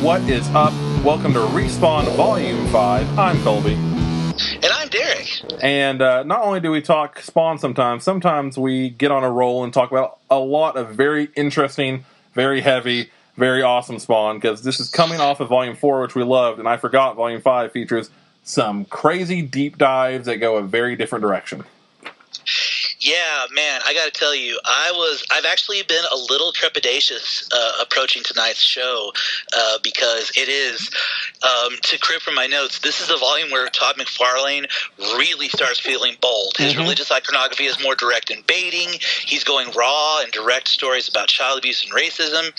What is up? Welcome to Respawn Volume 5. I'm Colby. And I'm Derek. And not only do we talk Spawn sometimes we get on a roll and talk about a lot of very interesting, very heavy, very awesome Spawn, because this is coming off of Volume 4, which we loved, and I forgot Volume 5 features some crazy deep dives that go a very different direction. Yeah, man, I got to tell you, I've actually been a little trepidatious approaching tonight's show because it is, to crib from my notes, this is a volume where Todd McFarlane really starts feeling bold. His religious iconography is more direct and baiting. He's going raw and direct stories about child abuse and racism.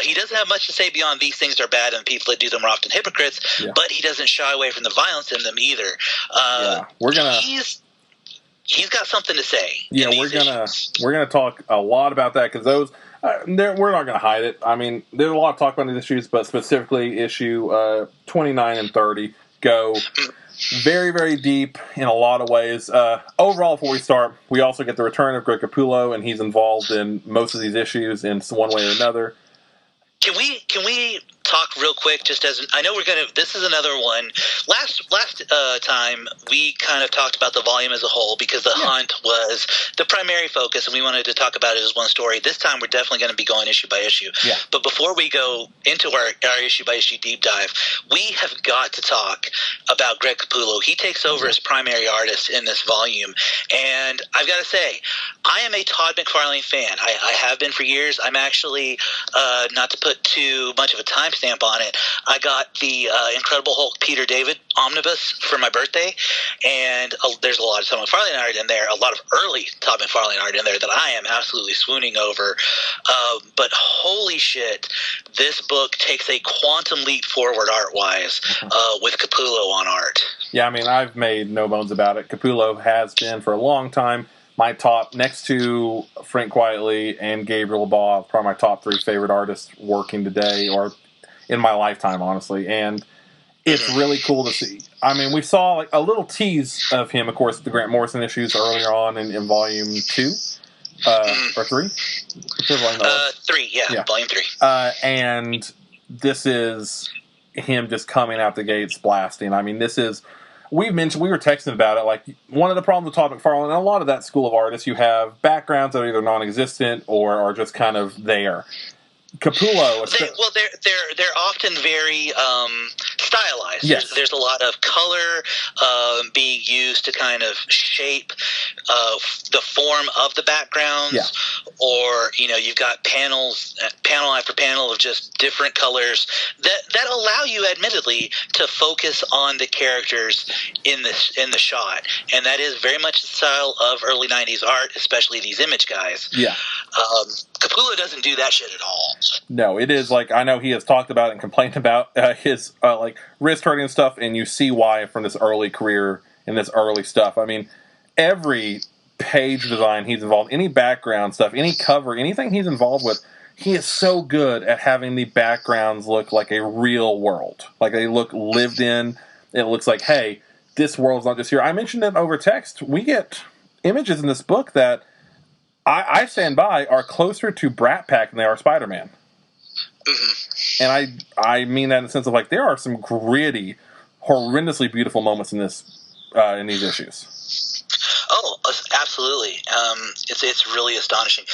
He doesn't have much to say beyond these things are bad and people that do them are often hypocrites, but he doesn't shy away from the violence in them either. He's got something to say. Yeah, we're gonna talk a lot about that because those we're not gonna hide it. I mean, there's a lot of talk about these issues, but specifically issue 29 and 30 go very, very deep in a lot of ways. Overall, before we start, we also get the return of Greg Capullo, and he's involved in most of these issues in one way or another. Can we talk real quick? Just as I know, this is another one. Last time we kind of talked about the volume as a whole because the hunt was the primary focus, and we wanted to talk about it as one story. This time, we're definitely going to be going issue by issue. Yeah. But before we go into our issue by issue deep dive, we have got to talk about Greg Capullo. He takes over as primary artist in this volume, and I've got to say, I am a Todd McFarlane fan. I have been for years. I'm actually not to put too much of a timestamp on it, I got the Incredible Hulk Peter David omnibus for my birthday, and there's a lot of Todd McFarlane art in there, a lot of early Todd McFarlane art in there that I am absolutely swooning over. But holy shit, this book takes a quantum leap forward art-wise with Capullo on art. Yeah, I mean, I've made no bones about it. Capullo has been for a long time my top, next to Frank Quitely and Gabriel Baugh, probably my top 3 favorite artists working today or in my lifetime, honestly. And it's really cool to see. I mean, we saw like a little tease of him, of course, the Grant Morrison issues earlier on in Volume 2 or 3. 3, yeah, Volume 3. And this is him just coming out the gates blasting. I mean, this is. We were texting about it, like, one of the problems with Todd McFarlane, and a lot of that school of artists, you have backgrounds that are either non-existent or are just kind of there. Capullo... They're often very stylized. Yes. There's a lot of color being used to kind of shape the form of the backgrounds. Yeah. Or, you've got panel after panel of just different colors that allow you, admittedly, to focus on the characters in the shot. And that is very much the style of early 90s art, especially these image guys. Yeah. Capullo doesn't do that shit at all. No, it is like, I know he has talked about and complained about his like wrist hurting and stuff, and you see why from this early career and this early stuff. I mean, every page design he's involved, any background stuff, any cover, anything he's involved with, he is so good at having the backgrounds look like a real world. Like they look lived in. It looks like, hey, this world's not just here. I mentioned it over text. We get images in this book that I stand by are closer to Brat Pack than they are Spider-Man. And I mean that in the sense of, like, there are some gritty, horrendously beautiful moments in these issues. Oh, absolutely. It's really astonishing.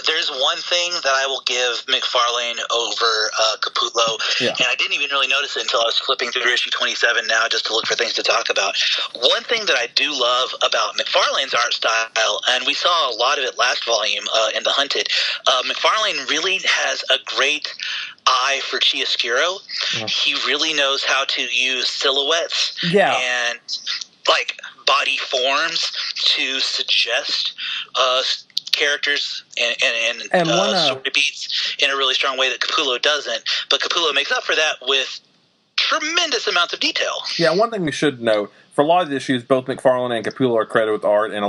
There's one thing that I will give McFarlane over Capullo, and I didn't even really notice it until I was flipping through issue 27 now just to look for things to talk about. One thing that I do love about McFarlane's art style, and we saw a lot of it last volume in The Hunted, McFarlane really has a great eye for chiaroscuro. He really knows how to use silhouettes and like body forms to suggest characters and story beats in a really strong way that Capullo doesn't. But Capullo makes up for that with tremendous amounts of detail. Yeah, one thing we should note, for a lot of the issues, both McFarlane and Capullo are credited with art, and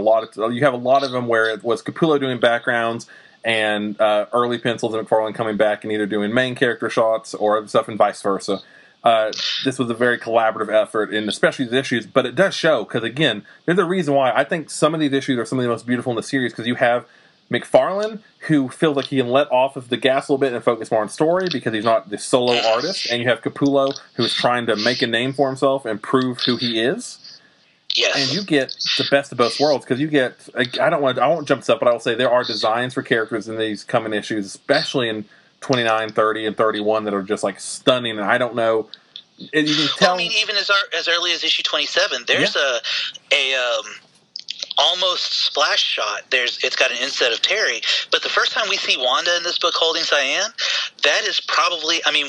you have a lot of them where it was Capullo doing backgrounds and early pencils and McFarlane coming back and either doing main character shots or other stuff and vice versa. This was a very collaborative effort, and especially these issues, but it does show, because again, there's a reason why I think some of these issues are some of the most beautiful in the series, because you have McFarlane, who feels like he can let off of the gas a little bit and focus more on story because he's not the solo artist. And you have Capullo, who is trying to make a name for himself and prove who he is. Yes. And you get the best of both worlds because you get, I won't jump this up, but I will say there are designs for characters in these coming issues, especially in 29, 30, and 31 that are just like stunning. And I don't know, you can tell. Well, I mean, even as early as issue 27, there's a almost splash shot. It's got an inset of Terry, but the first time we see Wanda in this book holding Cyan, that is probably. I mean,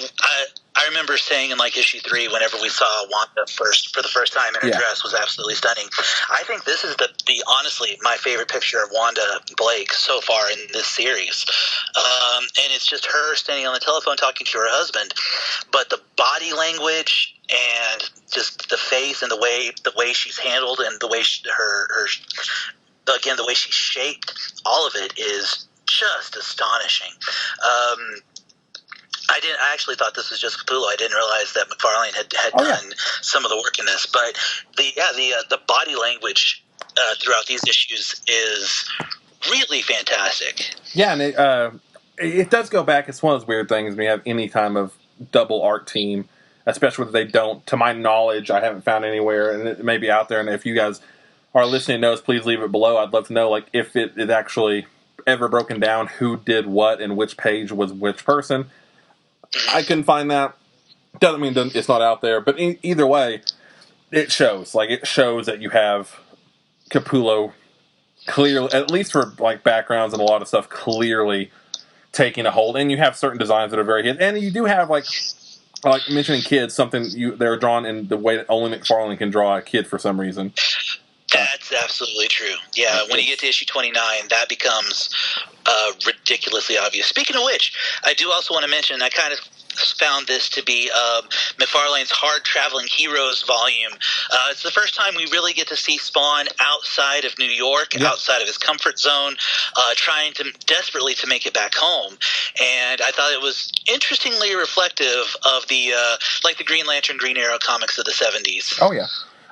I remember saying in like issue 3, whenever we saw Wanda for the first time in her dress, was absolutely stunning. I think this is the honestly my favorite picture of Wanda Blake so far in this series, and it's just her standing on the telephone talking to her husband, but the body language and just the face and the way she's handled and the way the way she's shaped, all of it is just astonishing. I actually thought this was just Capullo. I didn't realize that McFarlane had done some of the work in this. But the body language throughout these issues is really fantastic. Yeah, and it does go back. It's one of those weird things when you have any time of double art team, especially when they don't. To my knowledge, I haven't found anywhere, and it may be out there. And if you guys are listening and knows, please leave it below. I'd love to know, like, if it is actually ever broken down who did what and which page was which person. I couldn't find that. Doesn't mean it's not out there, but either way, it shows. Like, it shows that you have Capullo clearly, at least for like backgrounds and a lot of stuff, clearly taking a hold. And you have certain designs that are very hit. And you do have like mentioning kids, something they're drawn in the way that only McFarlane can draw a kid for some reason. That's absolutely true. Yeah, when you get to issue 29, that becomes ridiculously obvious. Speaking of which, I do also want to mention, I kind of found this to be McFarlane's Hard Traveling Heroes volume. It's the first time we really get to see Spawn outside of New York, outside of his comfort zone, trying desperately to make it back home. And I thought it was interestingly reflective of the like the Green Lantern, Green Arrow comics of the 70s. Oh, yeah.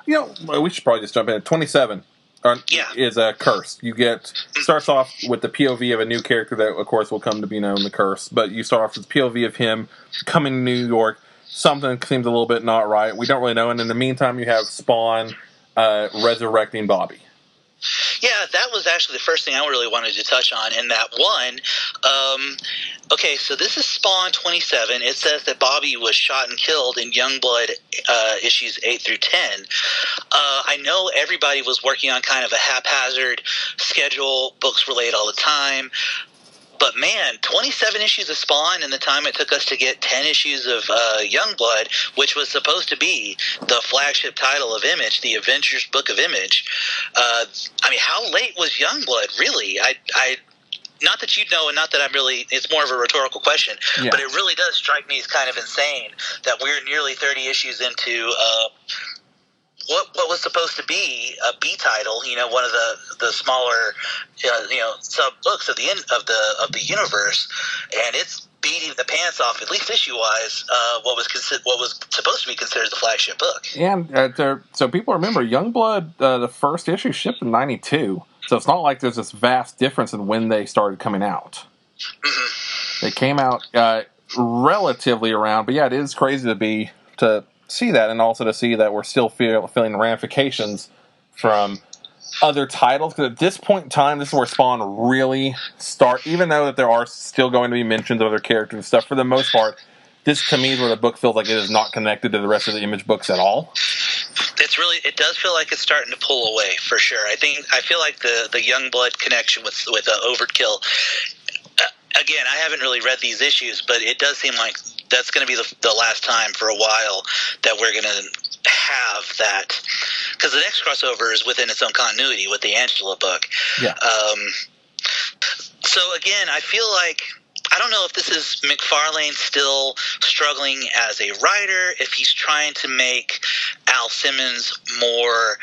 You know, we should probably just jump in. 27 is a Curse. You starts off with the POV of a new character that, of course, will come to be known, the Curse. But you start off with the POV of him coming to New York. Something seems a little bit not right. We don't really know. And in the meantime, you have Spawn resurrecting Bobby. Yeah, that was actually the first thing I really wanted to touch on in that one. Okay, so this is Spawn 27. It says that Bobby was shot and killed in Youngblood issues 8 through 10. I know everybody was working on kind of a haphazard schedule. Books were late all the time. But man, 27 issues of Spawn in the time it took us to get 10 issues of Youngblood, which was supposed to be the flagship title of Image, the Avengers Book of Image. I mean, how late was Youngblood, really? I not that you know, and not that I'm really, it's more of a rhetorical question, but it really does strike me as kind of insane that we're nearly 30 issues into what was supposed to be a B title, one of the smaller, sub books of the universe, and it's beating the pants off, at least issue wise, what was supposed to be considered the flagship book. And so people remember Youngblood, the first issue shipped in '92, so it's not like there's this vast difference in when they started coming out. Mm-hmm. They came out relatively around, but yeah, it is crazy to see that, and also to see that we're still feeling the ramifications from other titles, because at this point in time, this is where Spawn really even though that there are still going to be mentions of other characters and stuff, for the most part, this to me is where the book feels like it is not connected to the rest of the Image books at all. It does feel like it's starting to pull away, for sure. I feel like the Youngblood connection with Overkill, again, I haven't really read these issues, but it does seem like that's going to be the last time for a while that we're going to have that, because the next crossover is within its own continuity with the Angela book. Yeah. So again, I feel like, I don't know if this is McFarlane still struggling as a writer, if he's trying to make Al Simmons more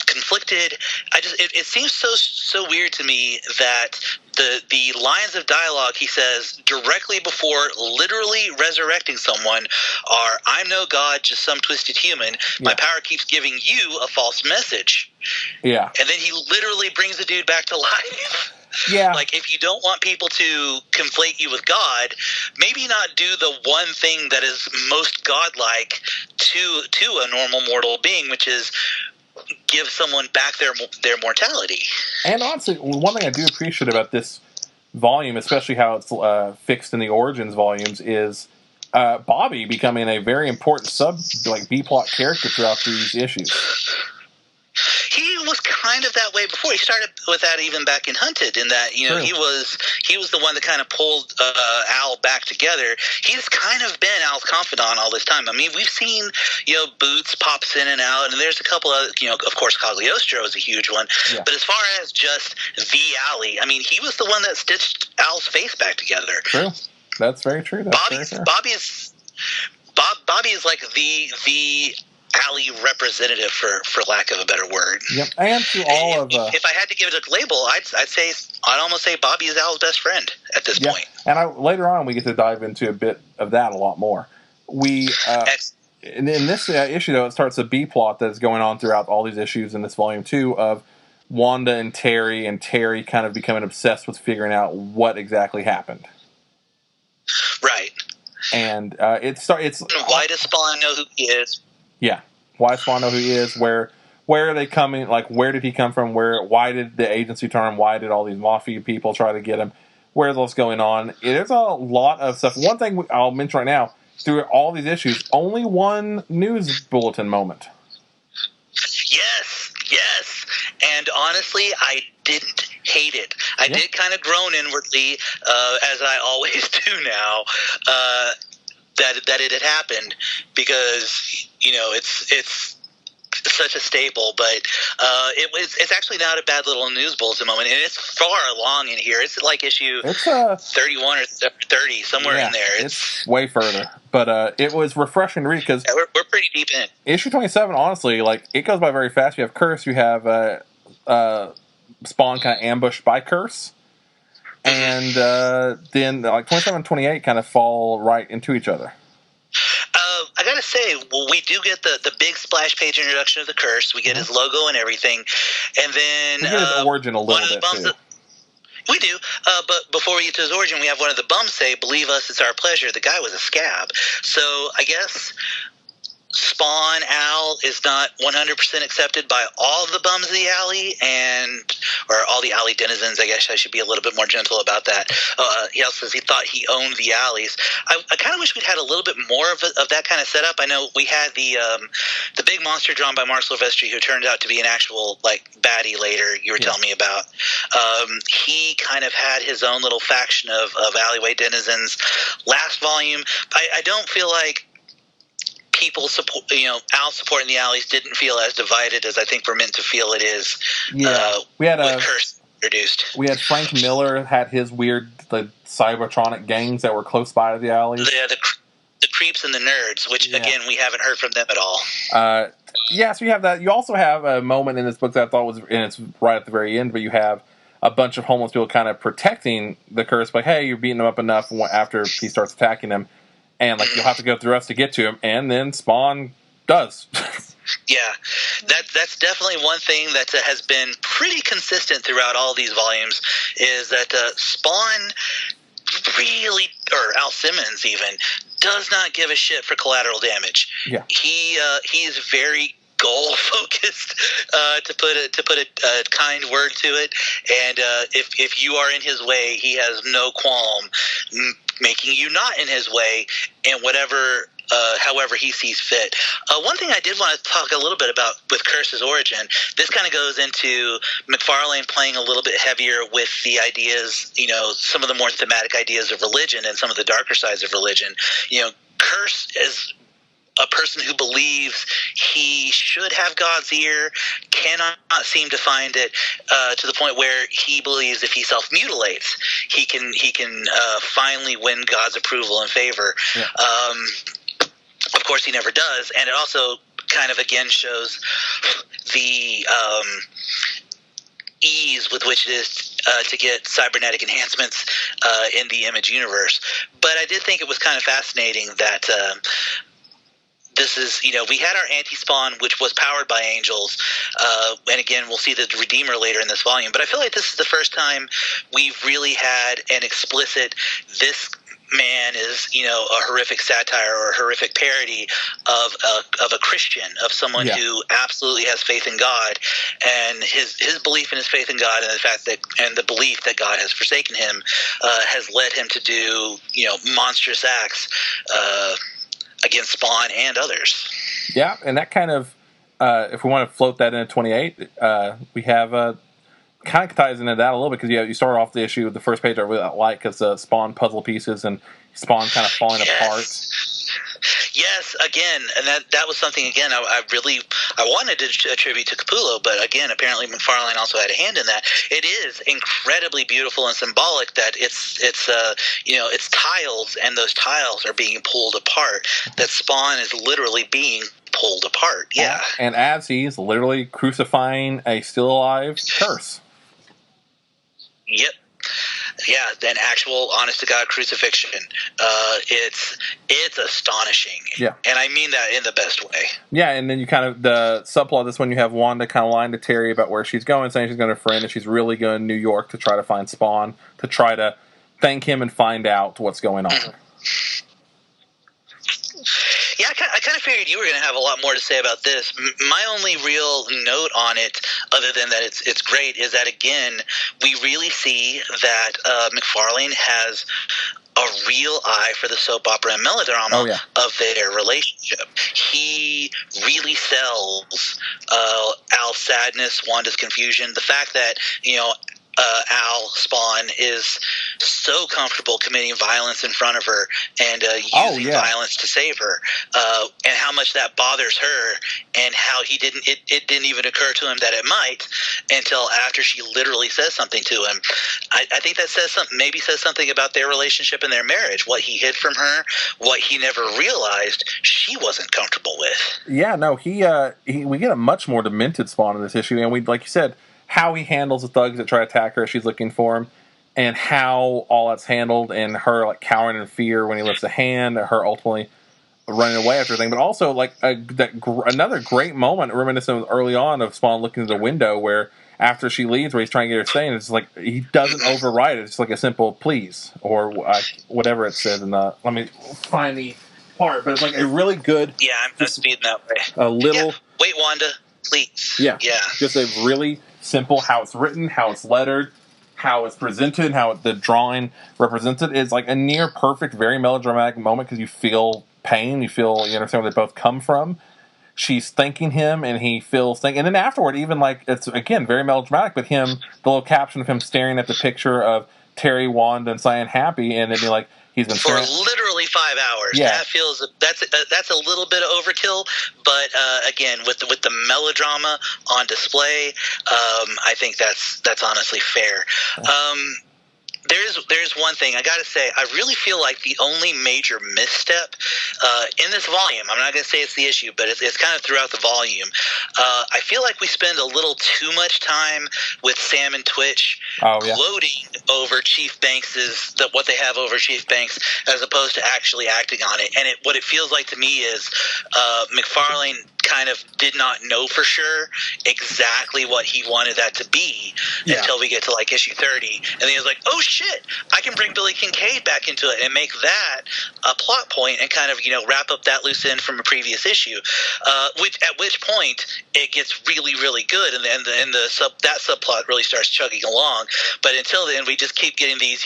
conflicted. It seems so weird to me that the lines of dialogue he says directly before literally resurrecting someone are, "I'm no god, just some twisted human. My power keeps giving you a false message." Yeah. And then he literally brings the dude back to life. Yeah. Like, if you don't want people to conflate you with God, maybe not do the one thing that is most godlike to a normal mortal being, which is give someone back their mortality. And honestly, one thing I do appreciate about this volume, especially how it's fixed in the Origins volumes, is Bobby becoming a very important B-plot character throughout these issues. He was kind of that way before. He started with that even back in Hunted, in that, you know, he was the one that kind of pulled Al back together. He's kind of been Al's confidant all this time. I mean, we've seen, you know, Boots pops in and out, and there's a couple of, you know, of course, Cagliostro is a huge one. Yeah. But as far as just the Alley, I mean, he was the one that stitched Al's face back together. True. That's very true. Bobby is like the Alley representative, for lack of a better word. Yep. And to all of if I had to give it a label, I'd almost say Bobby is Al's best friend at this point. And later on we get to dive into a bit of that a lot more. In this issue, though, it starts a B plot that's going on throughout all these issues in this volume 2 of Wanda and Terry kind of becoming obsessed with figuring out what exactly happened. Right. And it's why does Spawn know who he is? Yeah. Why does Spawn know who he is? Where are they coming? Like, where did he come from? Why did the agency turn him? Why did all these mafia people try to get him? Where's what's going on? There's a lot of stuff. One thing I'll mention right now, through all these issues, only one news bulletin moment. Yes. And honestly, I didn't hate it. I did kind of groan inwardly, as I always do now, that it had happened, because, you know, it's such a staple, but it's actually not a bad little news bulletin moment, and it's far along in here. It's like issue 31 or 30, somewhere in there. It's way further, but it was refreshing to read, because we're pretty deep in. Issue 27, honestly, like, it goes by very fast. You have Curse, you have Spawn kind of ambushed by Curse, and then like 27 and 28 kind of fall right into each other. I gotta say, we do get the big splash page introduction of the Curse. We get his logo and everything, and then we get his origin a little bit too. We do, but before we get to his origin, we have one of the bums say, "Believe us, it's our pleasure." The guy was a scab, so I guess Spawn Al is not 100% accepted by all of the bums of the Alley, or all the Alley denizens. I guess I should be a little bit more gentle about that. He also says he thought he owned the Alleys. I kind of wish we'd had a little bit more of that kind of setup. I know we had the big monster drawn by Mark Silvestri, who turned out to be an actual, like, baddie later, you were telling me about. He kind of had his own little faction of alleyway denizens. Last volume, I don't feel like people support, Al supporting the Alleys didn't feel as divided as I think we're meant to feel it is. Yeah, we had with Curse introduced. We had Frank Miller had his weird Cybertronic gangs that were close by the Alleys. Yeah, the creeps and the nerds, which again we haven't heard from them at all. So you have that. You also have a moment in this book that I thought was, and it's right at the very end, but you have a bunch of homeless people kind of protecting the Curse, like, hey, you're beating them up enough after he starts attacking them. And, like, you'll have to go through us to get to him, and then Spawn does. Yeah, that's definitely one thing that has been pretty consistent throughout all these volumes, is that Spawn really, or Al Simmons even, does not give a shit for collateral damage. Yeah. He is very goal focused, to put a kind word to it, and if you are in his way, he has no qualm making you not in his way, and however he sees fit. One thing I did want to talk a little bit about with Curse's origin, this kind of goes into McFarlane playing a little bit heavier with the ideas, some of the more thematic ideas of religion and some of the darker sides of religion. Curse is a person who believes he should have God's ear, cannot seem to find it, to the point where he believes if he self-mutilates, he can finally win God's approval and favor. Yeah. Of course, he never does, and it also kind of again shows the ease with which it is to get cybernetic enhancements in the Image universe. But I did think it was kind of fascinating that this is, we had our anti-spawn, which was powered by angels, and again, we'll see the Redeemer later in this volume, but I feel like this is the first time we've really had an explicit, this man is, a horrific satire or a horrific parody of a Christian, of someone who absolutely has faith in God, and his belief in his faith in God, and the fact that, and the belief that God has forsaken him, has led him to do, monstrous acts, against Spawn and others. Yeah, and that kind of, if we want to float that into 28, we have kind of ties into that a little bit, because you start off the issue with the first page I really like, because Spawn puzzle pieces and Spawn kind of falling apart. Yes, again, and that was something, again, I wanted to attribute to Capullo, but again, apparently McFarlane also had a hand in that. It is incredibly beautiful and symbolic that it's tiles, and those tiles are being pulled apart, that Spawn is literally being pulled apart, yeah. And as he's literally crucifying a still alive curse. Yep. Yeah, an actual, honest-to-God crucifixion. It's astonishing. Yeah. And I mean that in the best way. Yeah, and then you kind of, the subplot of this one, you have Wanda kind of lying to Terry about where she's going, saying she's going to friend, and she's really going to New York to try to find Spawn, to try to thank him and find out what's going on. Mm-hmm. Yeah, I kind of figured you were going to have a lot more to say about this. My only real note on it, other than that it's great, is that, again, we really see that McFarlane has a real eye for the soap opera and melodrama of their relationship. He really sells Al's sadness, Wanda's confusion, the fact that, Al Spawn is so comfortable committing violence in front of her and using violence to save her, and how much that bothers her, and how it didn't even occur to him that it might until after she literally says something to him. I think that says something about their relationship and their marriage, what he hid from her, what he never realized she wasn't comfortable with. Yeah, no, we get a much more demented Spawn in this issue, and we, like you said, how he handles the thugs that try to attack her as she's looking for him, and how all that's handled, and her cowering in fear when he lifts a hand, her ultimately running away after everything. But also another great moment reminiscent of early on of Spawn looking through the window, where after she leaves, where he's trying to get her staying, it's like he doesn't override it. It's like a simple please or whatever it says. And let me find the part, but it's like a really good. Yeah, I'm speeding that way. A little. Yeah. Wait, Wanda, please. Yeah, yeah. Just a really simple, how it's written, how it's lettered, how it's presented, how the drawing represents it. It's like a near perfect, very melodramatic moment, because you feel pain, you understand where they both come from. She's thanking him, and he feels and then afterward, even it's again very melodramatic, but the little caption of him staring at the picture of Terry, Wanda, and Cyan happy, and it'd be like he's been for literally 5 hours. Yeah. That feels that's a little bit of overkill, but again, with the melodrama on display, I think that's honestly fair. There's one thing I gotta say. I really feel like the only major misstep in this volume, I'm not gonna say it's the issue, but it's kind of throughout the volume. I feel like we spend a little too much time with Sam and Twitch gloating over Chief Banks's what they have over Chief Banks, as opposed to actually acting on it. And what it feels like to me is McFarlane kind of did not know for sure exactly what he wanted that to be until we get to issue 30, and then he was like, oh shit, I can bring Billy Kincaid back into it and make that a plot point, and kind of wrap up that loose end from a previous issue, at which point it gets really, really good, and that subplot really starts chugging along. But until then, we just keep getting these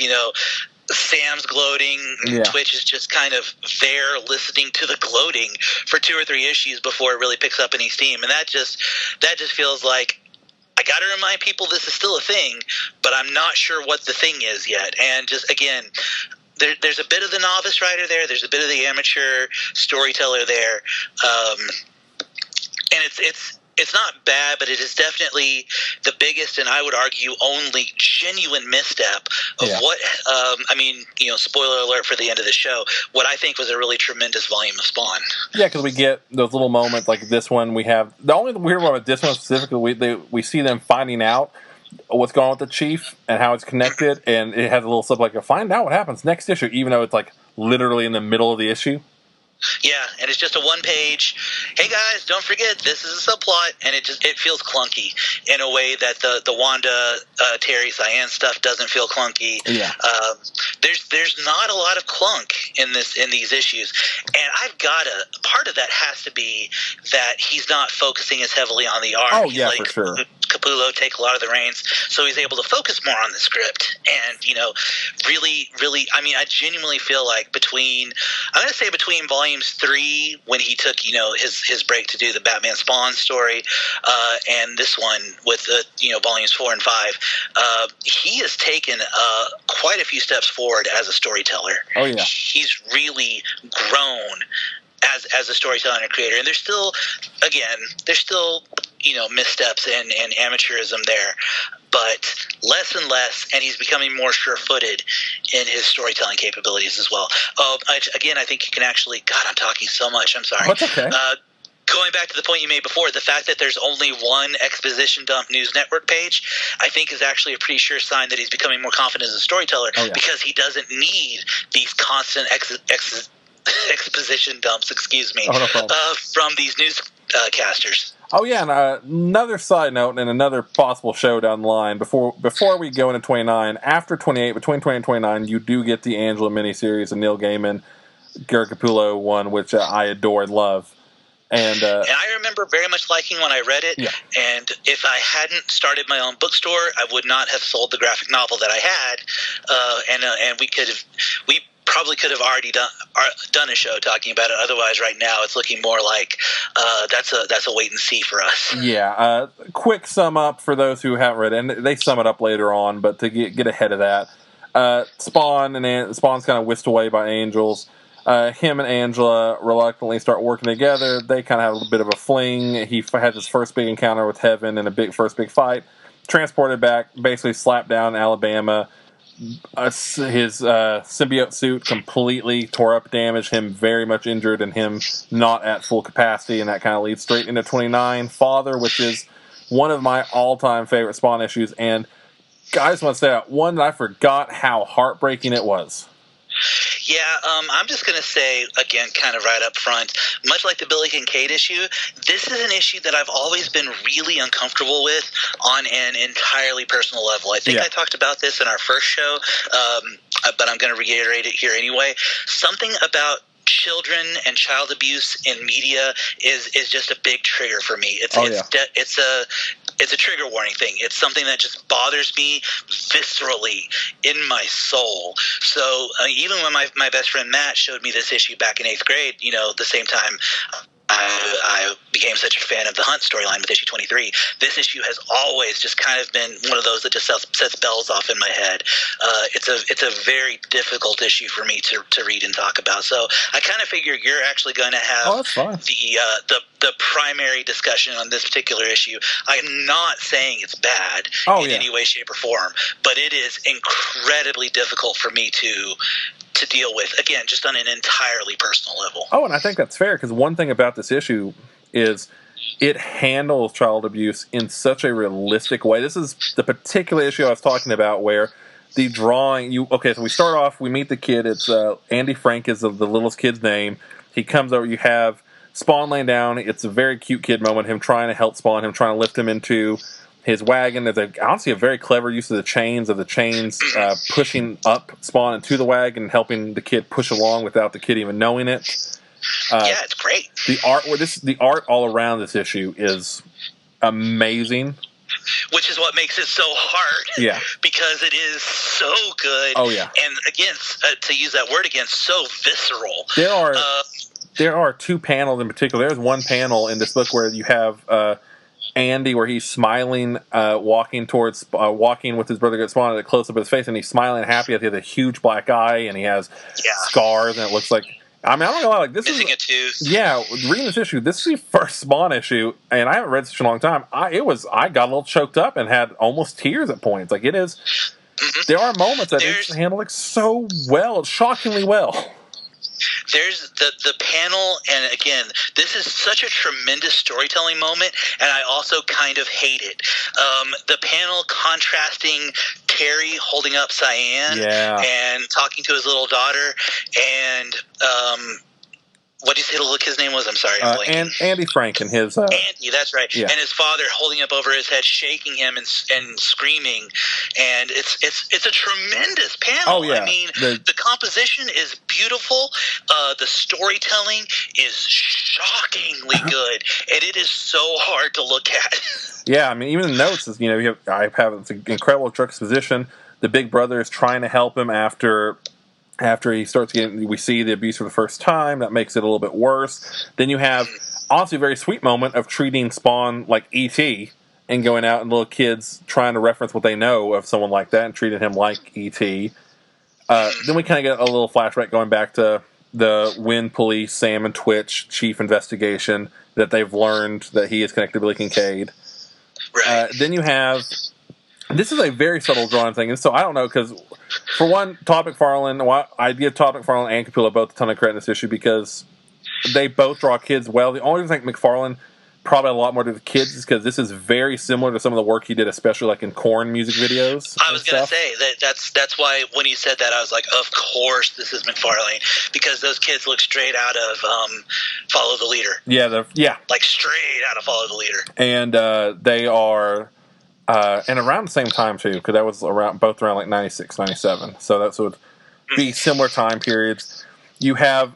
Sam's gloating. Twitch is just kind of there listening to the gloating for 2 or 3 issues before it really picks up any steam, and that just feels like I got to remind people this is still a thing, but I'm not sure what the thing is yet. And just again, there's a bit of the novice writer there, there's a bit of the amateur storyteller there, and it's not bad, but it is definitely the biggest, and I would argue only genuine misstep of what, spoiler alert for the end of the show, what I think was a really tremendous volume of Spawn. Yeah, because we get those little moments like this one. We have the only weird one with this one specifically. We see them finding out what's going on with the Chief and how it's connected, and it has a little stuff like, find out what happens next issue, even though it's like literally in the middle of the issue. Yeah, and it's just a one-page, hey guys, don't forget, this is a subplot, and it feels clunky in a way that the Wanda, Terry, Cyan stuff doesn't feel clunky. Yeah. There's not a lot of clunk in these issues, and I've got part of that has to be that he's not focusing as heavily on the art. Oh, yeah, for sure. Capullo take a lot of the reins, so he's able to focus more on the script. And, really, really, I mean, I genuinely feel like between volumes 3, when he took, his break to do the Batman Spawn story, and this one with the, volumes 4 and 5, he has taken quite a few steps forward as a storyteller. Oh, yeah. He's really grown as a storyteller and a creator. And there's still missteps and amateurism there, but less and less, and he's becoming more sure-footed in his storytelling capabilities as well. I think you can actually, God, I'm talking so much, I'm sorry. That's okay. Going back to the point you made before, the fact that there's only one Exposition Dump News Network page, I think is actually a pretty sure sign that he's becoming more confident as a storyteller, because he doesn't need these constant exposition dumps, from these newscasters. Oh yeah, and another side note and another possible show down the line before we go into 29. After 28, between 20 and 29, you do get the Angela miniseries, and Neil Gaiman, Gary Capullo one, which I adore and love. And I remember very much liking when I read it. Yeah. And if I hadn't started my own bookstore, I would not have sold the graphic novel that I had. And we probably could have already done a show talking about it. Otherwise, right now it's looking more like that's a wait and see for us. Yeah. Quick sum up for those who haven't read it, and they sum it up later on. But to get ahead of that, Spawn's kind of whisked away by angels. Him and Angela reluctantly start working together. They kind of have a bit of a fling. He has his first big encounter with Heaven in a first big fight. Transported back, basically slapped down in Alabama. His symbiote suit completely tore up, damaged him, very much injured, and him not at full capacity, and that kind of leads straight into 29. Father, which is one of my all-time favorite Spawn issues, and guys, want to say that one that I forgot how heartbreaking it was. Yeah, I'm just going to say, again, kind of right up front, much like the Billy Kincaid issue, this is an issue that I've always been really uncomfortable with on an entirely personal level. I think I talked about this in our first show, but I'm going to reiterate it here anyway. Something about children and child abuse in media is just a big trigger for me. It's a trigger warning thing. It's something that just bothers me viscerally in my soul. So even when my best friend Matt showed me this issue back in 8th grade, the same time I became such a fan of the Hunt storyline with issue 23. This issue has always just kind of been one of those that just sets bells off in my head. It's a very difficult issue for me to read and talk about. So I kind of figure you're actually going to have the primary discussion on this particular issue. I'm not saying it's bad in any way, shape, or form, but it is incredibly difficult for me to deal with, again, just on an entirely personal level. Oh, and I think that's fair, because one thing about this issue is it handles child abuse in such a realistic way. This is the particular issue I was talking about where the drawing, so we start off, we meet the kid, it's Andy Frank is the littlest kid's name. He comes over, you have Spawn laying down, it's a very cute kid moment, him trying to help Spawn, him trying to lift him into his wagon. There's honestly a very clever use of the chains pushing up Spawn into the wagon and helping the kid push along without the kid even knowing it. It's great. The art all around this issue is amazing. Which is what makes it so hard. Yeah. Because it is so good. Oh, yeah. And again, to use that word again, so visceral. There are two panels in particular. There's one panel in this book where you have Andy, where he's smiling, walking with his brother Spawn at a close up of his face, and he's smiling happy. He has a huge black eye, and he has scars, and it looks like. I mean, I'm not gonna lie, missing a tooth. Yeah, reading this issue, this is the first Spawn issue, and I haven't read such a long time. I got a little choked up and had almost tears at points. Like, it is. Mm-hmm. There are moments that it's handled so well, shockingly well. there's the panel, and again, this is such a tremendous storytelling moment, and I also kind of hate it. The panel contrasting Terry holding up Cyan and talking to his little daughter, and what did you say his name was? I'm sorry. And Andy Frank and his... Andy, that's right. Yeah. And his father holding up over his head, shaking him and screaming. And it's a tremendous panel. Oh, yeah. I mean, the composition is beautiful. The storytelling is shockingly good. And it is so hard to look at. Yeah, I mean, even the notes is, I have this incredible juxtaposition. The big brother is trying to help him after he starts getting, we see the abuse for the first time. That makes it a little bit worse. Then you have, honestly, a very sweet moment of treating Spawn like E.T. and going out and little kids trying to reference what they know of someone like that and treating him like E.T. Then we kind of get a little flashback going back to the Wind Police, Sam and Twitch chief investigation, that they've learned that he is connected to Billy Kincaid. Right. Then you have, this is a very subtle drawing thing, and so I don't know, because for one, Todd McFarlane, I give Todd McFarlane and Capullo both a ton of credit in this issue because they both draw kids well. The only reason I think McFarlane probably had a lot more to do with kids is because this is very similar to some of the work he did, especially like in Korn music videos. I was going to say that's why when he said that, I was like, of course this is McFarlane, because those kids look straight out of Follow the Leader. Yeah, like straight out of Follow the Leader. And they are. And around the same time, too, because that was both around like 96, 97. So that would be similar time periods. You have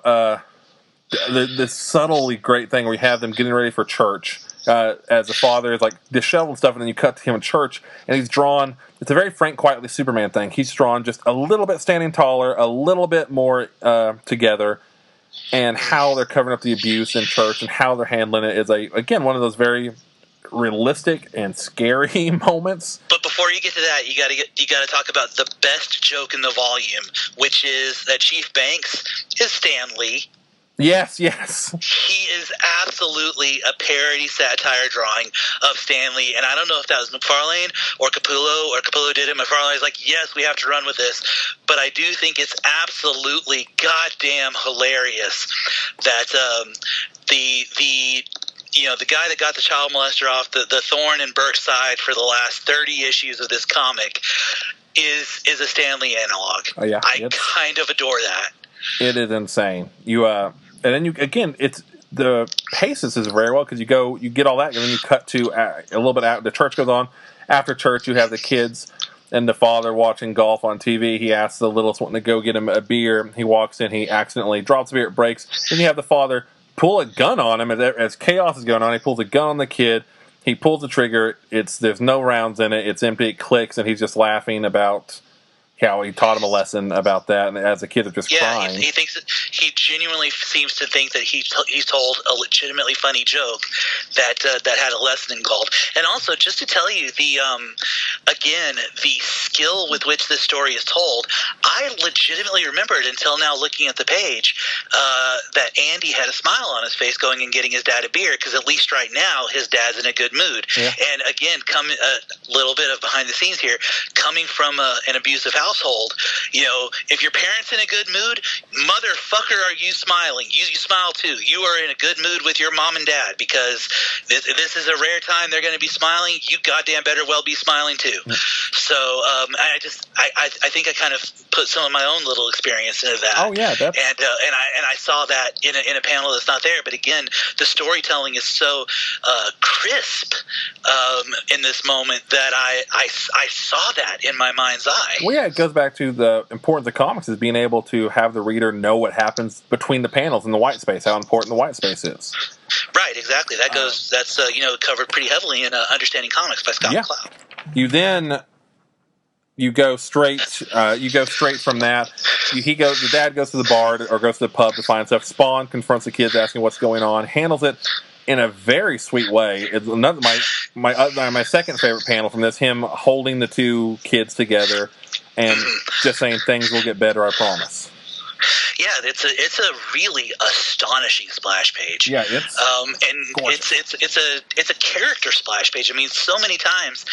this subtly great thing where you have them getting ready for church as the father is like disheveled and stuff, and then you cut to him in church, and he's drawn, it's a very Frank Quietly Superman thing. He's drawn just a little bit standing taller, a little bit more together, and how they're covering up the abuse in church and how they're handling it is, again, one of those very realistic and scary moments. But before you get to that, you got to talk about the best joke in the volume, which is that Chief Banks is Stan Lee. Yes. He is absolutely a parody satire drawing of Stan Lee, and I don't know if that was McFarlane or Capullo did it. McFarlane is like, yes, we have to run with this, but I do think it's absolutely goddamn hilarious that the guy that got the child molester off the Thorne and Burke side for the last 30 issues of this comic is a Stan Lee analog. Oh, yeah. I kind of adore that. It is insane. And then it's the paces is very well because you get all that, and then you cut to a little bit out. The church goes on. After church, you have the kids and the father watching golf on TV. He asks the littlest one to go get him a beer. He walks in. He accidentally drops the beer. It breaks. Then you have the father pull a gun on him as chaos is going on. He pulls a gun on the kid. He pulls the trigger. There's no rounds in it. It's empty. It clicks, and he's just laughing about how he taught him a lesson about that, and as the kids are just crying. He thinks he genuinely seems to think that he's told a legitimately funny joke that had a lesson involved. And also, just to tell you, the skill with which this story is told, I legitimately remembered until now, looking at the page, that Andy had a smile on his face going and getting his dad a beer, because at least right now his dad's in a good mood. Yeah. And again, a little bit of behind the scenes here, coming from an abusive household, if your parents in a good mood, motherfucker, are you smiling? You smile too. You are in a good mood with your mom and dad, because this is a rare time they're going to be smiling. You goddamn better well be smiling too. So I think I kind of put some of my own little experience into that. Oh yeah, and I saw that in a panel that's not there. But again, the storytelling is so crisp in this moment that I saw that in my mind's eye. Well, yeah, it goes back to the importance of comics is being able to have the reader know what happens between the panels in the white space, how important the white space is. Right, exactly. That's covered pretty heavily in Understanding Comics by Scott McCloud. You go straight from that. The dad goes to the bar or goes to the pub to find stuff. Spawn confronts the kids, asking what's going on. Handles it in a very sweet way. It's another my second favorite panel from this. Him holding the two kids together and just saying things will get better. I promise. Yeah, it's a really astonishing splash page. Yeah, it's and gorgeous. it's a character splash page. I mean, so many times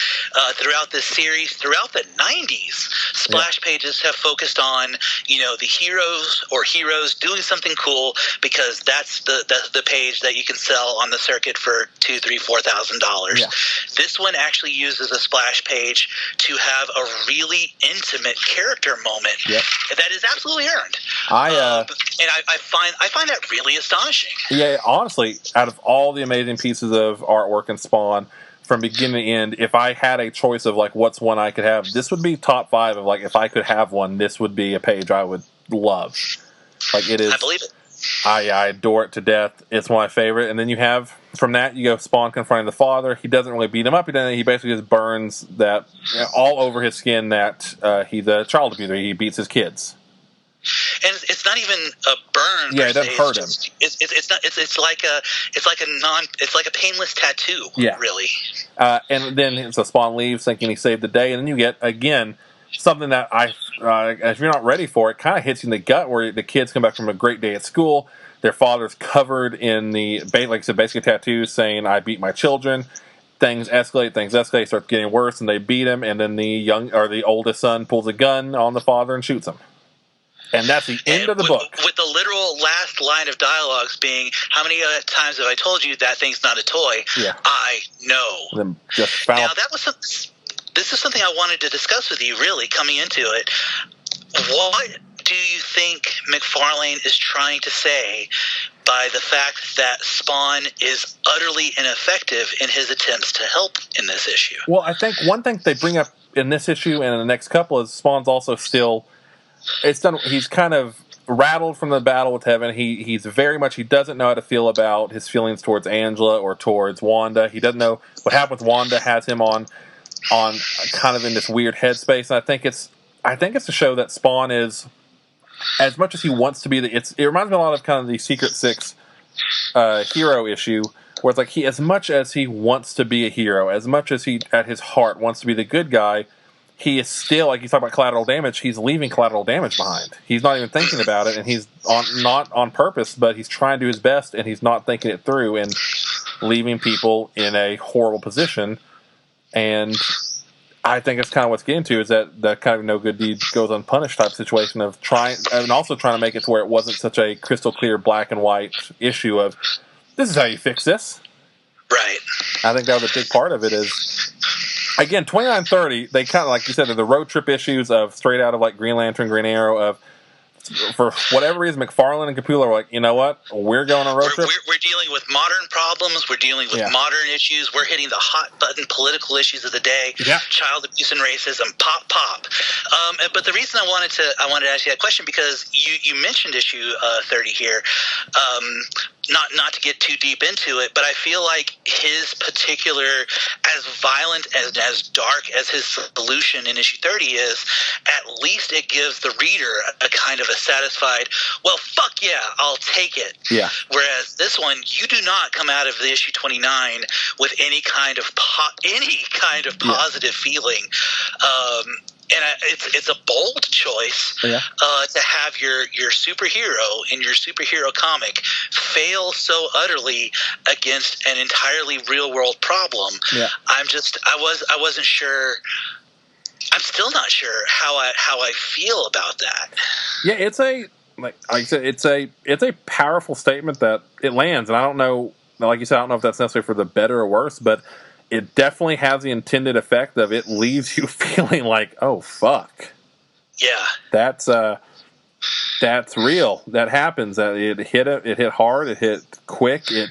throughout this series, throughout the 90s, splash pages have focused on, the heroes doing something cool, because that's the page that you can sell on the circuit for $2,000, $3,000, $4,000. Yeah. This one actually uses a splash page to have a really intimate character moment that is absolutely earned. I find that really astonishing. Yeah, honestly, out of all the amazing pieces of artwork in Spawn, from beginning to end, if I had a choice of what's one I could have, this would be top 5 of if I could have one, this would be a page I would love. It is. I believe it. I adore it to death. It's one of my favorite. And then you have, from that, you go Spawn confronting the father. He doesn't really beat him up. He basically just burns that all over his skin that he's a child abuser. He beats his kids. And it's not even a burn. Yeah, it doesn't hurt him. It's like a painless tattoo. Yeah. Really. And then so Spawn leaves, thinking he saved the day, and then you get again something that if you're not ready for it, kind of hits you in the gut. Where the kids come back from a great day at school, their father's covered in basically tattoos saying "I beat my children." Things escalate, start getting worse, and they beat him. And then the oldest son pulls a gun on the father and shoots him. And that's the end of the book. With the literal last line of dialogues being, "How many times have I told you that thing's not a toy?" Yeah. I know. Then Now, this is something I wanted to discuss with you, really, coming into it. What do you think McFarlane is trying to say by the fact that Spawn is utterly ineffective in his attempts to help in this issue? Well, I think one thing they bring up in this issue and in the next couple is Spawn's also still... He's kind of rattled from the battle with Heaven. He doesn't know how to feel about his feelings towards Angela or towards Wanda. He doesn't know what happened with Wanda. Has him on kind of in this weird headspace. And I think it's to show that Spawn is, as much as he wants to be it reminds me a lot of kind of the Secret Six hero issue, where it's as much as he wants to be a hero, as much as he at his heart wants to be the good guy, he is still, you talk about collateral damage, he's leaving collateral damage behind. He's not even thinking about it, and he's not on purpose, but he's trying to do his best, and he's not thinking it through, and leaving people in a horrible position. And I think it's kind of what's getting to is that kind of no good deed goes unpunished type situation of trying to make it to where it wasn't such a crystal clear black and white issue of, this is how you fix this. Right. I think that was a big part of it is... Again, 2930, they kind of, like you said, they're the road trip issues of straight out of Green Lantern, Green Arrow, of for whatever reason, McFarlane and Capullo are you know what? We're going on a road trip. We're dealing with modern problems. We're dealing with modern issues. We're hitting the hot button political issues of the day. Yeah. Child abuse and racism. Pop. But the reason I wanted to ask you that question, because you mentioned issue 30 here. Not to get too deep into it, but I feel like his particular, as violent and as dark as his solution in issue 30 is, at least it gives the reader a kind of a satisfied, well, fuck yeah, I'll take it. Yeah. Whereas this one, you do not come out of the issue 29 with any kind of positive feeling. And it's a bold choice to have your superhero in your superhero comic fail so utterly against an entirely real world problem. Yeah. I wasn't sure. I'm still not sure how I feel about that. Yeah, it's like I said, it's a powerful statement that it lands, and I don't know, like you said, I don't know if that's necessarily for the better or worse, but it definitely has the intended effect of it leaves you feeling like, oh fuck. Yeah. That's real. That happens. It hit hard, it hit quick, it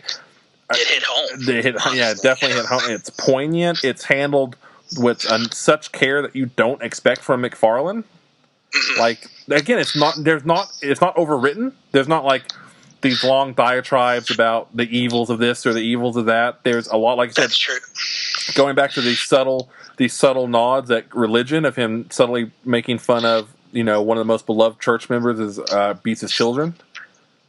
hit home. It definitely hit home. It's poignant, it's handled with such care that you don't expect from McFarlane. Mm-hmm. Again, it's not overwritten. There's not these long diatribes about the evils of this or the evils of that. There's a lot, like I said, that's true. Going back to these subtle nods at religion of him subtly making fun of, one of the most beloved church members is beats his children.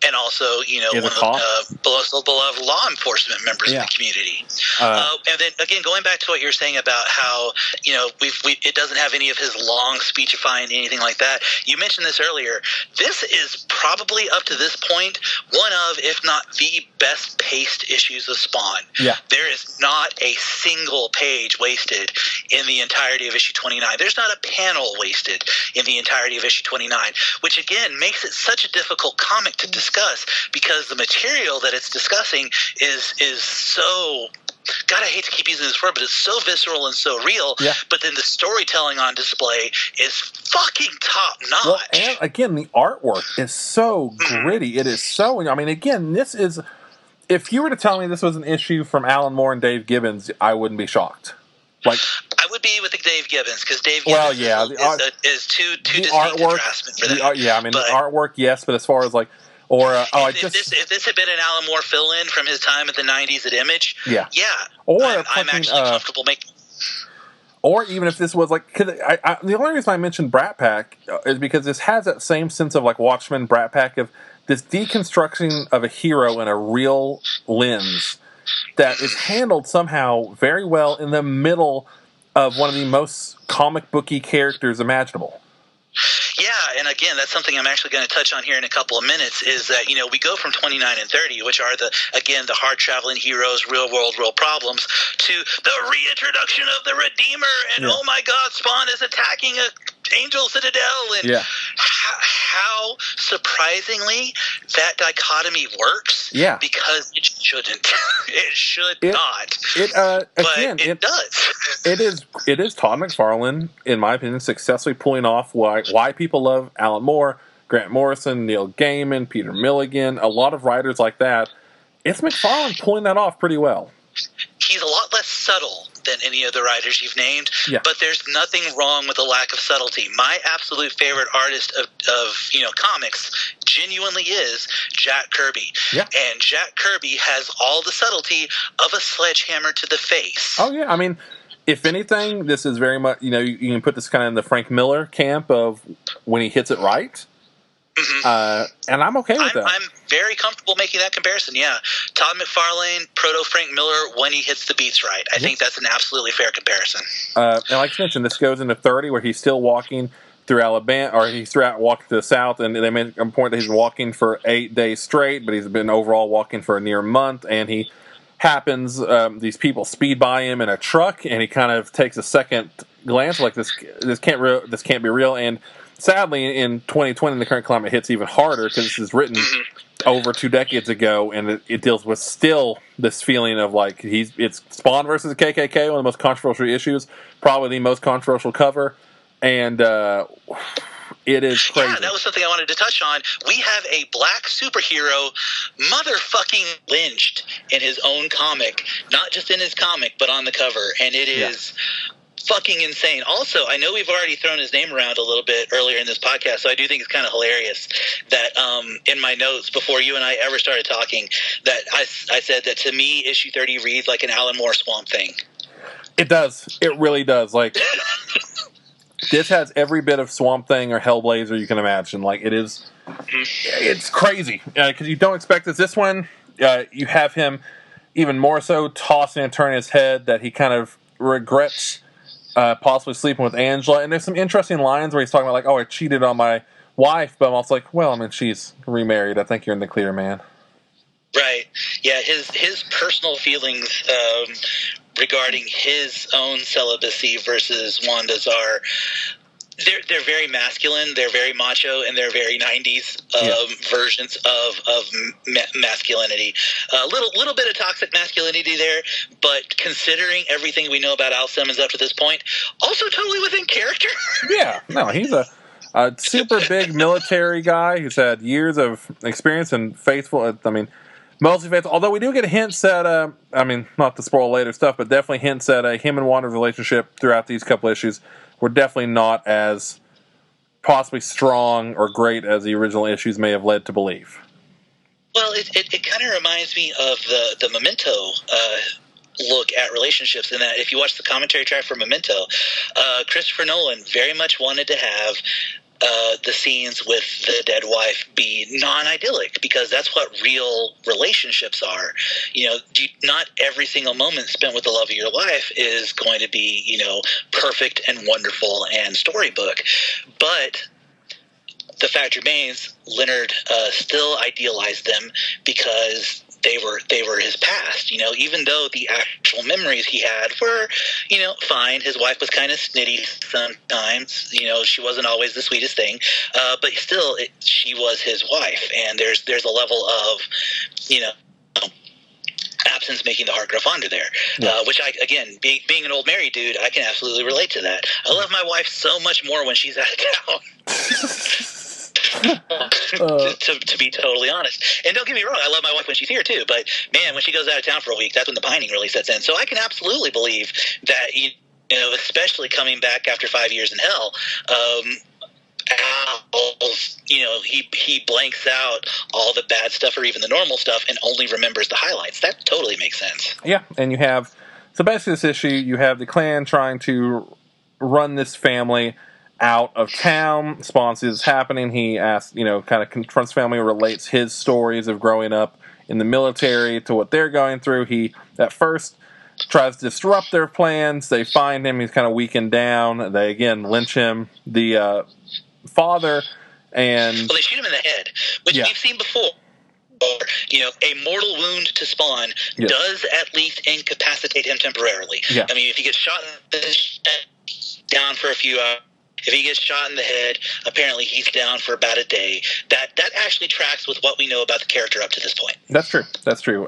And also, one of the beloved law enforcement members of the community. And then again, going back to what you were saying about how it doesn't have any of his long speechifying, anything like that. You mentioned this earlier. This is probably up to this point one of, if not the best paced issues of Spawn. Yeah. There is not a single page wasted in the entirety of issue 29. There's not a panel wasted in the entirety of issue 29, which again makes it such a difficult comic to discuss because the material that it's discussing is so, God, I hate to keep using this word, but it's so visceral and so real. Yeah. But then the storytelling on display is fucking top notch. Well, and again, the artwork is so gritty. It is so. I mean, again, this is. If you were to tell me this was an issue from Alan Moore and Dave Gibbons, I wouldn't be shocked. Like, I would be with the Dave Gibbons because Dave Gibbons is too distinct a draftsman for that. The artwork, yes, but as far as like. Or if this had been an Alan Moore fill-in from his time at the '90s at Image, or I'm actually comfortable making. Or even if this was like, the only reason I mentioned Brat Pack is because this has that same sense of like Watchmen, Brat Pack, of this deconstruction of a hero in a real lens that is handled somehow very well in the middle of one of the most comic booky characters imaginable. Yeah, and again, that's something I'm actually going to touch on here in a couple of minutes, is that, we go from 29 and 30, which are the hard-traveling heroes, real-world, real problems, to the reintroduction of the Redeemer, and oh my God, Spawn is attacking a Angel Citadel, and how surprisingly that dichotomy works, because it shouldn't. It should not. It does. It is Todd McFarlane, in my opinion, successfully pulling off why people love Alan Moore, Grant Morrison, Neil Gaiman, Peter Milligan, a lot of writers like that. It's McFarlane pulling that off pretty well. He's a lot less subtle than any of the writers you've named, but there's nothing wrong with a lack of subtlety. My absolute favorite artist of comics genuinely is Jack Kirby. Yeah. And Jack Kirby has all the subtlety of a sledgehammer to the face. Oh, yeah. I mean, if anything, this is very much, you can put this kind of in the Frank Miller camp of when he hits it right. Mm-hmm. And I'm okay with that. I'm very comfortable making that comparison, yeah. Todd McFarlane, Proto-Frank Miller, when he hits the beats right. I think that's an absolutely fair comparison. And like I mentioned, this goes into 30, where he's still walking through Alabama, or he's walking to the south, and they made a point that he's walking for 8 days straight, but he's been overall walking for a near month, and he happens, these people speed by him in a truck, and he kind of takes a second glance, like this can't be real, and sadly, in 2020, the current climate hits even harder because this is written over 2 decades ago, and it deals with still this feeling of like it's Spawn versus the KKK, one of the most controversial issues, probably the most controversial cover, and it is crazy. Yeah, that was something I wanted to touch on. We have a black superhero motherfucking lynched in his own comic, not just in his comic, but on the cover, and it is fucking insane. Also, I know we've already thrown his name around a little bit earlier in this podcast, so I do think it's kind of hilarious that in my notes before you and I ever started talking, that I said that to me issue 30 reads like an Alan Moore Swamp Thing. It does. It really does. Like, this has every bit of Swamp Thing or Hellblazer you can imagine. Like, it is, it's crazy because you don't expect this. This one, you have him even more so tossing and turning his head that he kind of regrets possibly sleeping with Angela, and there's some interesting lines where he's talking about like, oh, I cheated on my wife, but I'm also like, well, I mean, she's remarried. I think you're in the clear, man. Right. Yeah, his personal feelings regarding his own celibacy versus Wanda's are they're very masculine, they're very macho, and they're very 90s versions of masculinity. A little bit of toxic masculinity there, but considering everything we know about Al Simmons up to this point, also totally within character. Yeah, no, he's a super big military guy who's had years of experience and faithful. I mean, mostly faithful. Although we do get hints at, I mean, not to spoil later stuff, but definitely hints at him and Wanda's relationship throughout these couple issues. We're definitely not as possibly strong or great as the original issues may have led to believe. Well, it kind of reminds me of the Memento look at relationships, in that if you watch the commentary track for Memento, Christopher Nolan very much wanted to have the scenes with the dead wife be non-idyllic, because that's what real relationships are. Not every single moment spent with the love of your life is going to be, perfect and wonderful and storybook. But the fact remains, Leonard still idealized them because they were his past. Even though the actual memories he had were, fine. His wife was kind of snitty sometimes. She wasn't always the sweetest thing, but still, she was his wife. And there's a level of, absence making the heart grow fonder there, which being an old married dude, I can absolutely relate to that. I love my wife so much more when she's out of town. To be totally honest, and don't get me wrong, I love my wife when she's here too, but man, when she goes out of town for a week, that's when the pining really sets in. So I can absolutely believe that, especially coming back after 5 years in hell, Al's, he blanks out all the bad stuff or even the normal stuff and only remembers the highlights. That totally makes sense. Yeah, and you have, so basically this issue, you have the clan trying to run this family out of town. Spawn sees this happening. He asks, kind of confronts family, relates his stories of growing up in the military to what they're going through. He, at first, tries to disrupt their plans. They find him. He's kind of weakened down. They, again, lynch him. The father and... Well, they shoot him in the head, which we've seen before. A mortal wound to Spawn does at least incapacitate him temporarily. Yeah. I mean, if he gets shot in the head, down for a few hours. If he gets shot in the head, apparently he's down for about a day. That actually tracks with what we know about the character up to this point. That's true.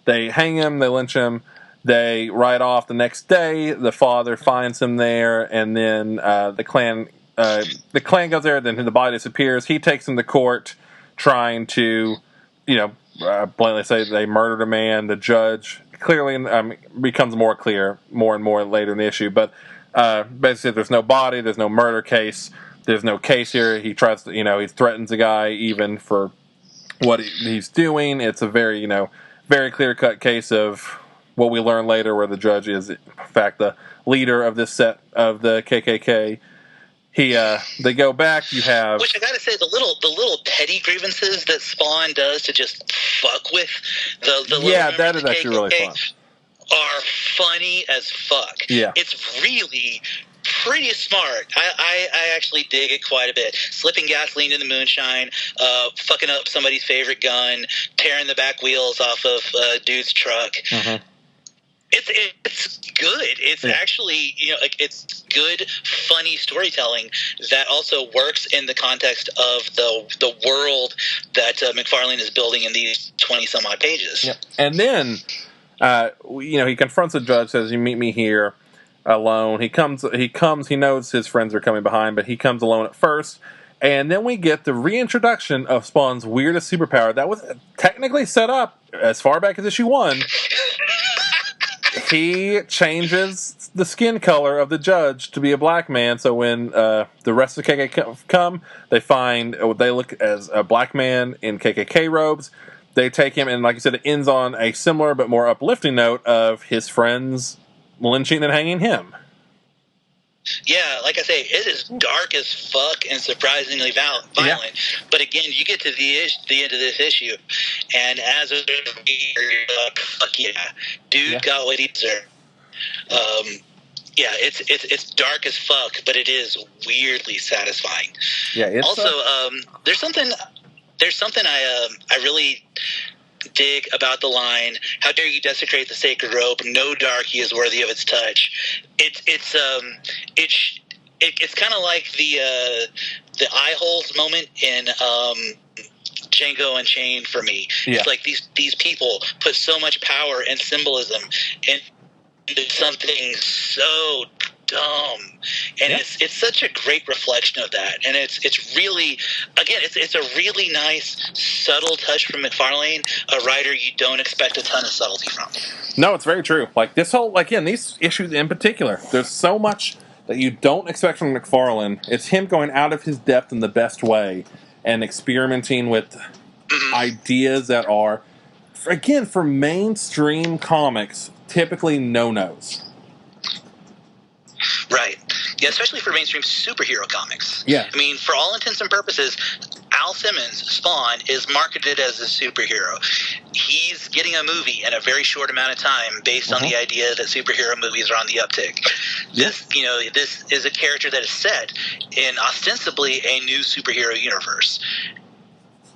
They hang him, they lynch him, they ride off the next day. The father finds him there, and then the clan goes there, then the body disappears. He takes him to court, trying to, blatantly say they murdered a man. The judge clearly becomes more and more later in the issue, but basically, there's no body, there's no murder case, there's no case here. He tries to, he threatens a guy even for what he's doing. It's a very, very clear-cut case of what we learn later, where the judge is, in fact, the leader of this set of the KKK. They go back. You have, which I gotta say, the little petty grievances that Spawn does to just fuck with the that is actually really fun. Are funny as fuck. Yeah. It's really pretty smart. I actually dig it quite a bit. Slipping gasoline in the moonshine, fucking up somebody's favorite gun, tearing the back wheels off of a dude's truck. Mm-hmm. It's good. It's actually, it's good, funny storytelling that also works in the context of the world that McFarlane is building in these 20-some-odd pages. Yeah. And then... he confronts the judge, says, "You meet me here alone." He comes, he knows his friends are coming behind, but he comes alone at first. And then we get the reintroduction of Spawn's weirdest superpower that was technically set up as far back as issue 1. He changes the skin color of the judge to be a black man, so when the rest of the KKK come, they look as a black man in KKK robes. They take him, and like I said, it ends on a similar but more uplifting note of his friends lynching and hanging him. Yeah, like I say, it is dark as fuck and surprisingly violent. Yeah. But again, you get to the end of this issue, and as a reader, you're like, fuck yeah, dude got what he deserved. It's dark as fuck, but it is weirdly satisfying. Yeah. Also, there's something I really dig about the line, "How dare you desecrate the sacred rope? No darky is worthy of its touch." It's kind of like the eye holes moment in Django Unchained for me. Yeah. It's like these people put so much power and symbolism into something so dumb, and it's such a great reflection of that, and it's really, again, it's a really nice subtle touch from McFarlane, a writer you don't expect a ton of subtlety from. No, it's very true. Like this whole, these issues in particular, there's so much that you don't expect from McFarlane. It's him going out of his depth in the best way and experimenting with ideas that are, again, for mainstream comics, typically no-nos. Right. Yeah, especially for mainstream superhero comics. Yeah. I mean, for all intents and purposes, Al Simmons, Spawn, is marketed as a superhero. He's getting a movie in a very short amount of time based on the idea that superhero movies are on the uptick. This is a character that is set in ostensibly a new superhero universe.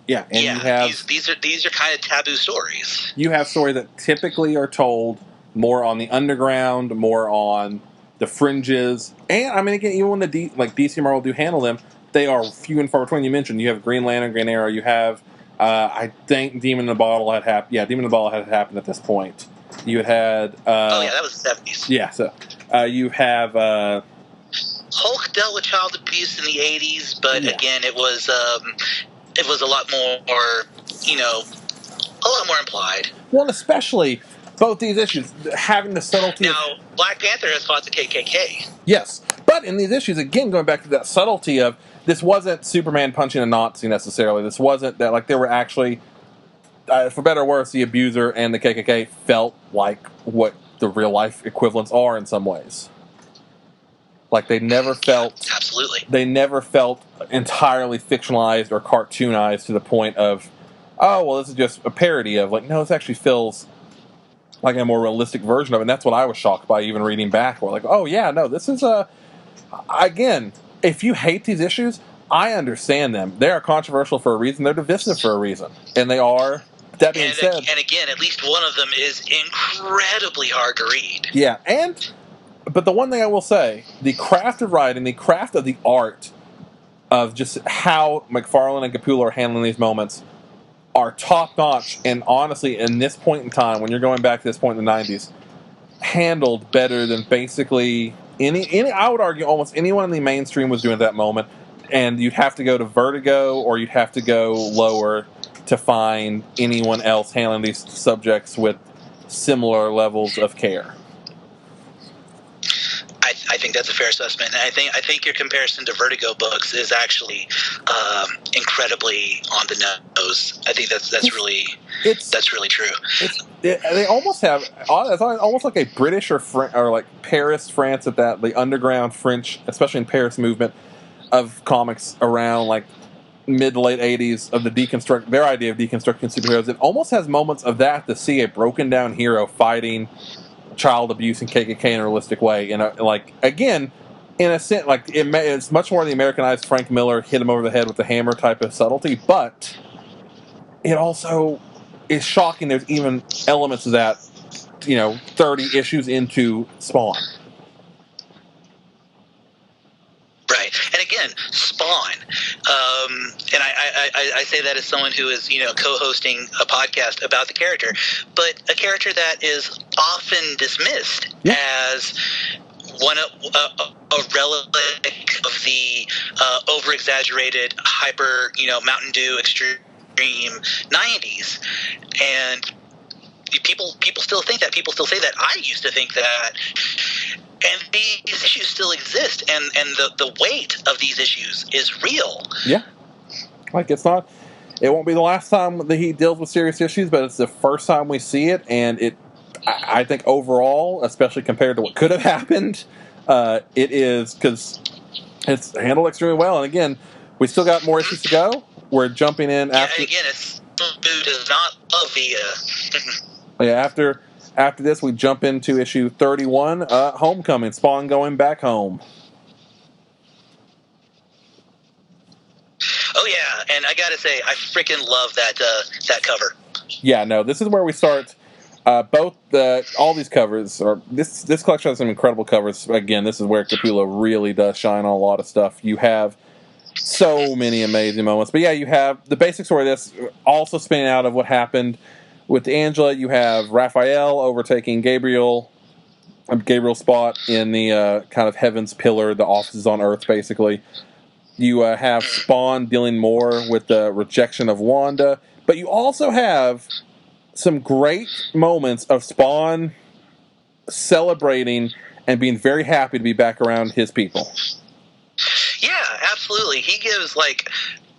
Yeah, and you have these are kind of taboo stories. You have stories that typically are told more on the underground, more on the fringes, and I mean, again, even when the DC and Marvel do handle them, they are few and far between. You mentioned you have Green Lantern, Green Arrow. You have, I think, Demon in the Bottle had happened. Yeah, Demon in the Bottle had happened at this point. You had. That was the 70s. Yeah, so you have. Hulk dealt with child abuse in the 80s, but again, it was a lot more, a lot more implied. Well, and especially both these issues having the subtlety. Now, Black Panther has fought the KKK. Yes, but in these issues, again, going back to that subtlety of this wasn't Superman punching a Nazi necessarily. This wasn't that, like, there were actually, for better or worse, the abuser and the KKK felt like what the real life equivalents are in some ways. Like, they never felt... Absolutely. They never felt entirely fictionalized or cartoonized to the point of, oh, well, this is just a parody of, like, no, this actually feels like a more realistic version of it. And that's what I was shocked by even reading back. We're like, oh, yeah, no, this is a... Again, if you hate these issues, I understand them. They are controversial for a reason. They're divisive for a reason. And they are... That being said... And again, at least one of them is incredibly hard to read. Yeah, but the one thing I will say, the craft of writing, the craft of the art of just how McFarlane and Capullo are handling these moments are top-notch, and honestly, in this point in time, when you're going back to this point in the 90s, handled better than basically any I would argue almost anyone in the mainstream was doing at that moment, and you'd have to go to Vertigo or you'd have to go lower to find anyone else handling these subjects with similar levels of care. I think that's a fair assessment. And I think your comparison to Vertigo books is actually incredibly on the nose. I think that's really true. They almost have it's almost like a British or like Paris, France at that, the underground French, especially in Paris movement of comics around like mid to late 80s of their idea of deconstructing superheroes. It almost has moments of that to see a broken down hero fighting child abuse and KKK in a realistic way. And like, again, in a sense, like it's much more the Americanized Frank Miller hit him over the head with the hammer type of subtlety, but it also is shocking there's even elements of that, 30 issues into Spawn. Right. And again, Spawn. And I say that as someone who is, co-hosting a podcast about the character, but a character that is often dismissed as a relic of the over-exaggerated, hyper, Mountain Dew extreme 90s. And people still think that. People still say that. I used to think that. And these issues still exist, and the weight of these issues is real. Yeah. Like, it won't be the last time that he deals with serious issues, but it's the first time we see it, and I think overall, especially compared to what could have happened, it is, because it's handled extremely well. And again, we still got more issues to go. We're jumping in after... Yeah, again, it's who does not love the... Yeah, after this, we jump into issue 31, Homecoming, Spawn going back home. Oh yeah, and I gotta say, I freaking love that cover. Yeah, no, this is where we start. All these covers, or this collection has some incredible covers. Again, this is where Capullo really does shine on a lot of stuff. You have so many amazing moments, but yeah, you have the basic story of this also spinning out of what happened with Angela. You have Raphael overtaking Gabriel's spot in the kind of Heaven's Pillar, the offices on Earth, basically. You have Spawn dealing more with the rejection of Wanda, but you also have some great moments of Spawn celebrating and being very happy to be back around his people. Yeah, absolutely. He gives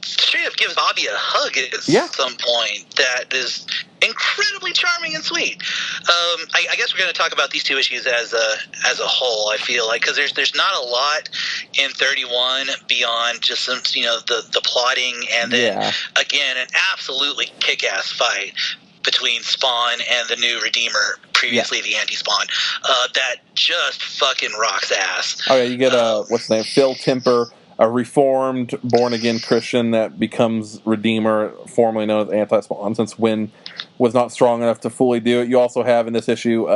straight up gives Bobby a hug at some point. That is incredibly charming and sweet. I guess we're going to talk about these two issues as a whole. I feel like because there's not a lot in 31 beyond just some the plotting, and then again an absolutely kick-ass fight between Spawn and the new Redeemer, previously the anti-Spawn, that just fucking rocks ass. Oh yeah, you get what's his name, Phil Temper, a reformed, born-again Christian that becomes Redeemer, formerly known as Anti-Spawn, since Wynn was not strong enough to fully do it. You also have in this issue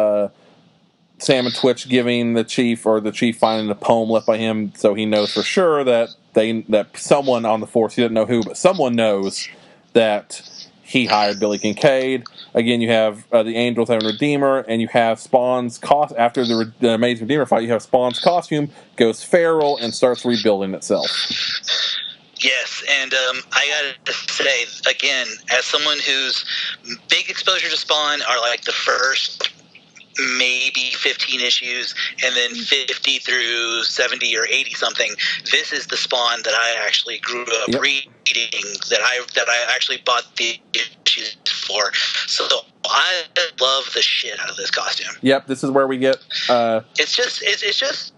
Sam and Twitch giving the Chief finding the poem left by him, so he knows for sure that someone on the Force, he doesn't know who, but someone knows that he hired Billy Kincaid. Again, you have the Angels having Redeemer, and you have Spawn's after the Amazing Redeemer fight, you have Spawn's costume goes feral and starts rebuilding itself. Yes, and I gotta say, again, as someone whose big exposure to Spawn are like the first maybe 15 issues, and then 50 through 70 or 80 something. This is the Spawn that I actually grew up reading, that I actually bought the issues for. So I love the shit out of this costume. Yep, this is where we get. It's just. It's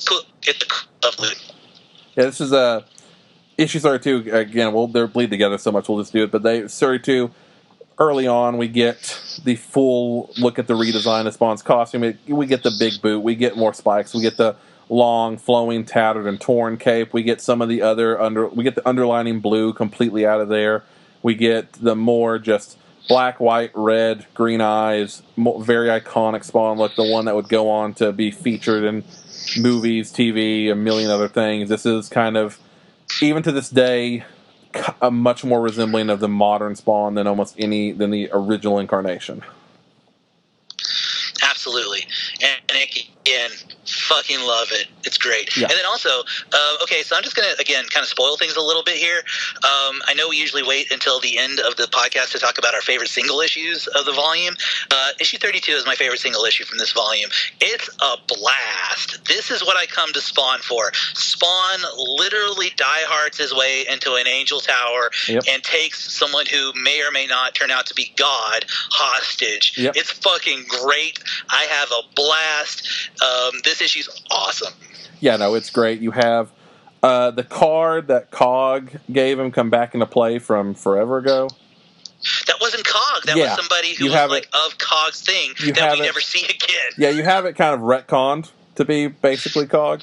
cool. It's of loot. Yeah, this is issue 32. Again, they'll bleed together so much. We'll just do it. But 32. Early on, we get the full look at the redesign of Spawn's costume. We get the big boot. We get more spikes. We get the long, flowing, tattered, and torn cape. We get some of the other we get the underlining blue completely out of there. We get the more just black, white, red, green eyes, very iconic Spawn look. The one that would go on to be featured in movies, TV, a million other things. This is kind of, even to this day, a much more resembling of the modern Spawn than the original incarnation. Absolutely. And again, fucking love it. It's great. Yeah. And then also, okay, so I'm just going to, again, kind of spoil things a little bit here. I know we usually wait until the end of the podcast to talk about our favorite single issues of the volume. Issue 32 is my favorite single issue from this volume. It's a blast. This is what I come to Spawn for. Spawn literally diehards his way into an angel tower and takes someone who may or may not turn out to be God hostage. Yep. It's fucking great. I have a blast. This issue's awesome. Yeah, no, it's great. You have the card that Cog gave him come back into play from forever ago. That wasn't Cog. That was somebody who was like of Cog's thing that we never see again. Yeah, you have it kind of retconned to be basically Cog.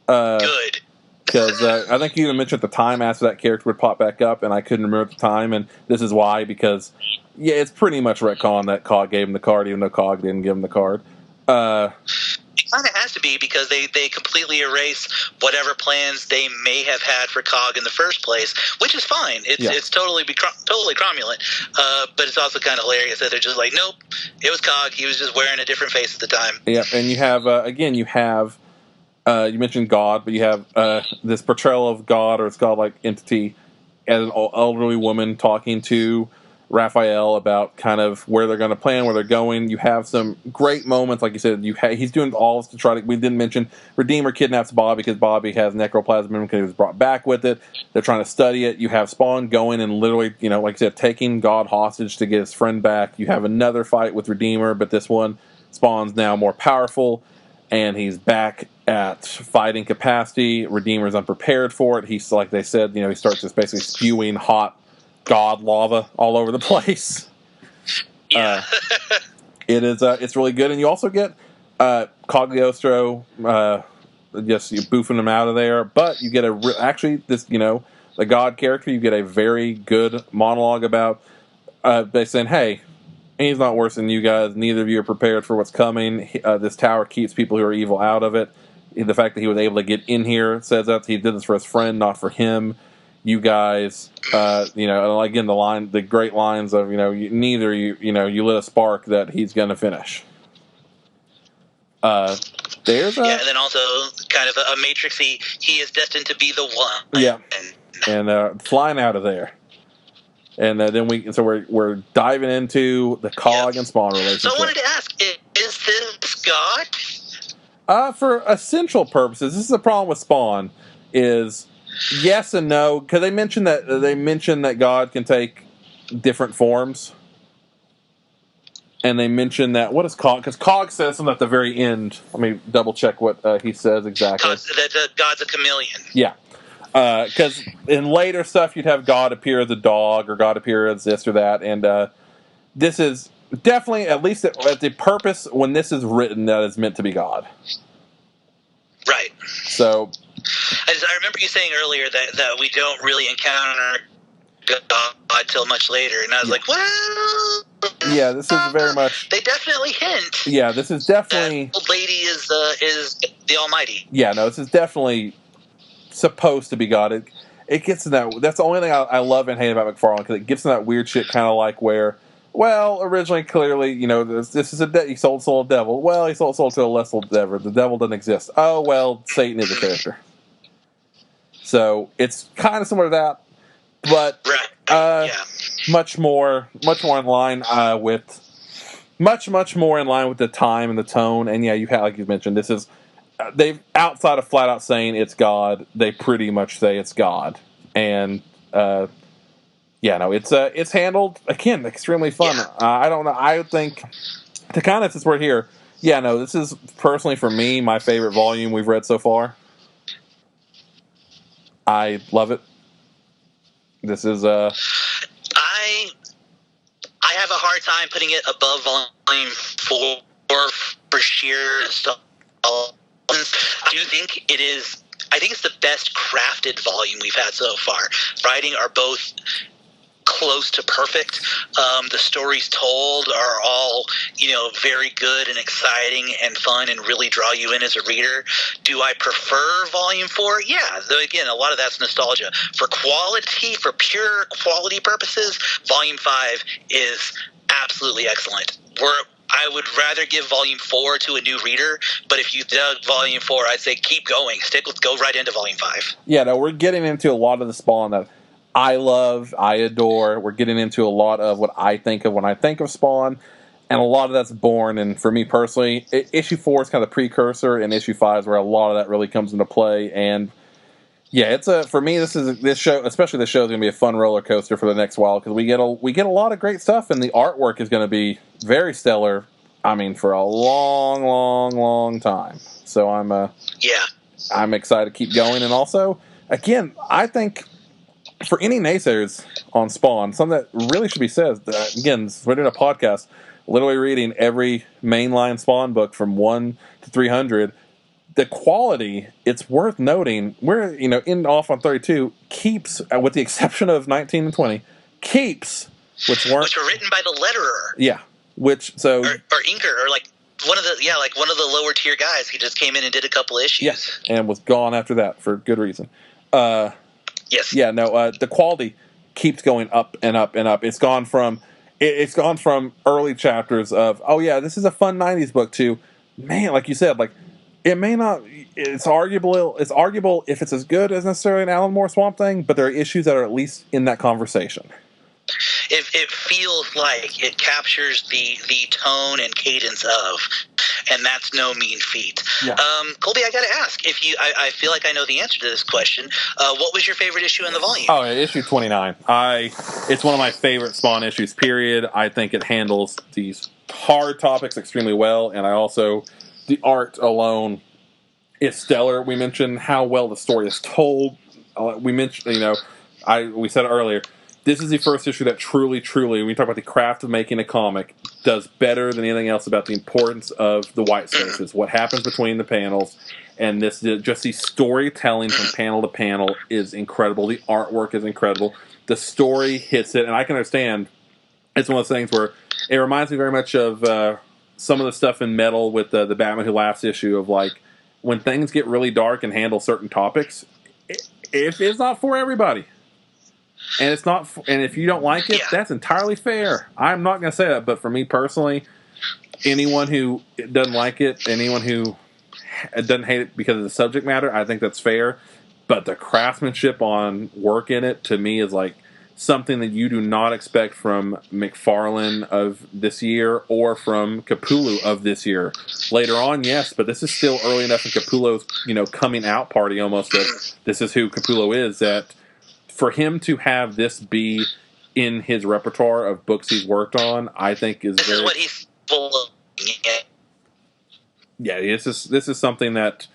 Good. Because I think you even mentioned at the time after that character would pop back up, and I couldn't remember at the time, and this is why, because, yeah, it's pretty much retcon that Cog gave him the card, even though Cog didn't give him the card. It kind of has to be, because they completely erase whatever plans they may have had for Cog in the first place, which is fine. It's totally cromulent, but it's also kind of hilarious that they're just like, nope, it was Cog. He was just wearing a different face at the time. Yeah, and you have, again, you mentioned God, but you have this portrayal of God, or its godlike entity, as an elderly woman talking to Raphael about kind of where they're going to plan, where they're going. You have some great moments, like you said. He's doing all this to try to. We didn't mention Redeemer kidnaps Bobby because Bobby has necroplasm in him because he was brought back with it. They're trying to study it. You have Spawn going and literally, like I said, taking God hostage to get his friend back. You have another fight with Redeemer, but this one, Spawn's now more powerful, and he's back at fighting capacity. Redeemer's unprepared for it. He's, like they said, he starts just basically spewing hot God lava all over the place. Yeah. It's really good. And you also get Cagliostro just boofing him out of there. But you get the God character, you get a very good monologue about they saying, hey, he's not worse than you guys. Neither of you are prepared for what's coming. This tower keeps people who are evil out of it. The fact that he was able to get in here says that he did this for his friend, not for him. You guys, again, the great lines of, you lit a spark that he's going to finish. And then also kind of a Matrixy, he is destined to be the one. Yeah, and flying out of there. And then we're diving into the Cog and Spawn relationship. So I wanted to ask, is this God? For essential purposes, this is the problem with Spawn, is Yes and no, because they mentioned that God can take different forms, and they mentioned that what is Cog? Because Cog says something at the very end. Let me double check what he says exactly. That God's a chameleon. Yeah, because in later stuff you'd have God appear as a dog or God appear as this or that, and this is definitely, at least at the purpose when this is written, that is meant to be God. Right. So, I remember you saying earlier that we don't really encounter God till much later, and I was like, well, yeah, this is very much. They definitely hint. Yeah, this is definitely. That old lady is the Almighty. Yeah, no, this is definitely supposed to be God. It gets to that. That's the only thing I love and hate about McFarlane, because it gets to that weird shit, kind of like where. Well, originally, clearly, this is he sold soul to the devil. Well, he sold soul to a less soul devil. The devil doesn't exist. Oh, well, Satan is a character. So it's kind of similar to that, but much more in line with much more in line with the time and the tone. And yeah, you have, like you mentioned, this is they've outside of flat out saying it's God. They pretty much say it's God, and. Yeah, no, it's handled, again, extremely fun. Yeah. I don't know. I think, to kind of, since we're here, yeah, no, this is, personally, for me, my favorite volume we've read so far. I love it. This is, I have a hard time putting it above volume 4 for sheer stuff. I think it's the best crafted volume we've had so far. Writing are both close to perfect. The stories told are all, very good and exciting and fun and really draw you in as a reader. Do I prefer Volume 4? Yeah, though again, a lot of that's nostalgia. For pure quality purposes, Volume 5 is absolutely excellent. I would rather give Volume 4 to a new reader, but if you dug Volume 4, I'd say keep going. Go right into Volume 5. Yeah, no, we're getting into a lot of the Spawn that I love, I adore. We're getting into a lot of what I think of when I think of Spawn, and a lot of that's born, and for me personally, issue 4 is kind of the precursor, and issue 5 is where a lot of that really comes into play, and yeah, for me, this show, especially this show, is going to be a fun roller coaster for the next while, because we get a lot of great stuff, and the artwork is going to be very stellar, I mean, for a long, long, long time. So I'm excited to keep going, and also, again, I think for any naysayers on Spawn, something that really should be said, again, we're doing a podcast, literally reading every mainline Spawn book from 1 to 300. The quality, it's worth noting, we're, in off on 32, keeps, with the exception of 19 and 20, keeps, which were written by the letterer. Yeah, or inker, or like one of the lower tier guys. He just came in and did a couple issues. Yeah, and was gone after that for good reason. Yes. Yeah, no, the quality keeps going up and up and up. It's gone from early chapters of, oh yeah, this is a fun 90s book, to, man, like you said, like, it may not, it's arguable if it's as good as necessarily an Alan Moore Swamp Thing, but there are issues that are at least in that conversation. It feels like it captures the tone and cadence of, and that's no mean feat. Yeah. Colby, I got to ask, I feel like I know the answer to this question. What was your favorite issue in the volume? Oh, issue 29. It's one of my favorite Spawn issues, period. I think it handles these hard topics extremely well, and I also, the art alone is stellar. We mentioned how well the story is told. We mentioned, we said it earlier, this is the first issue that truly, when we talk about the craft of making a comic, does better than anything else about the importance of the white spaces, what happens between the panels, and just the storytelling from panel to panel is incredible. The artwork is incredible. The story hits it, and I can understand. It's one of those things where it reminds me very much of some of the stuff in Metal with the Batman Who Laughs issue of, like, when things get really dark and handle certain topics, it's not for everybody. And it's not, and if you don't like it, that's entirely fair. I'm not going to say that, but for me personally, anyone who doesn't like it, anyone who doesn't hate it because of the subject matter, I think that's fair. But the craftsmanship on work in it, to me, is like, something that you do not expect from McFarlane of this year or from Capullo of this year. Later on, yes, but this is still early enough in Capullo's, coming out party almost that this is who Capullo is, that for him to have this be in his repertoire of books he's worked on, I think is this very... is what he's full of. Yeah, this is something that...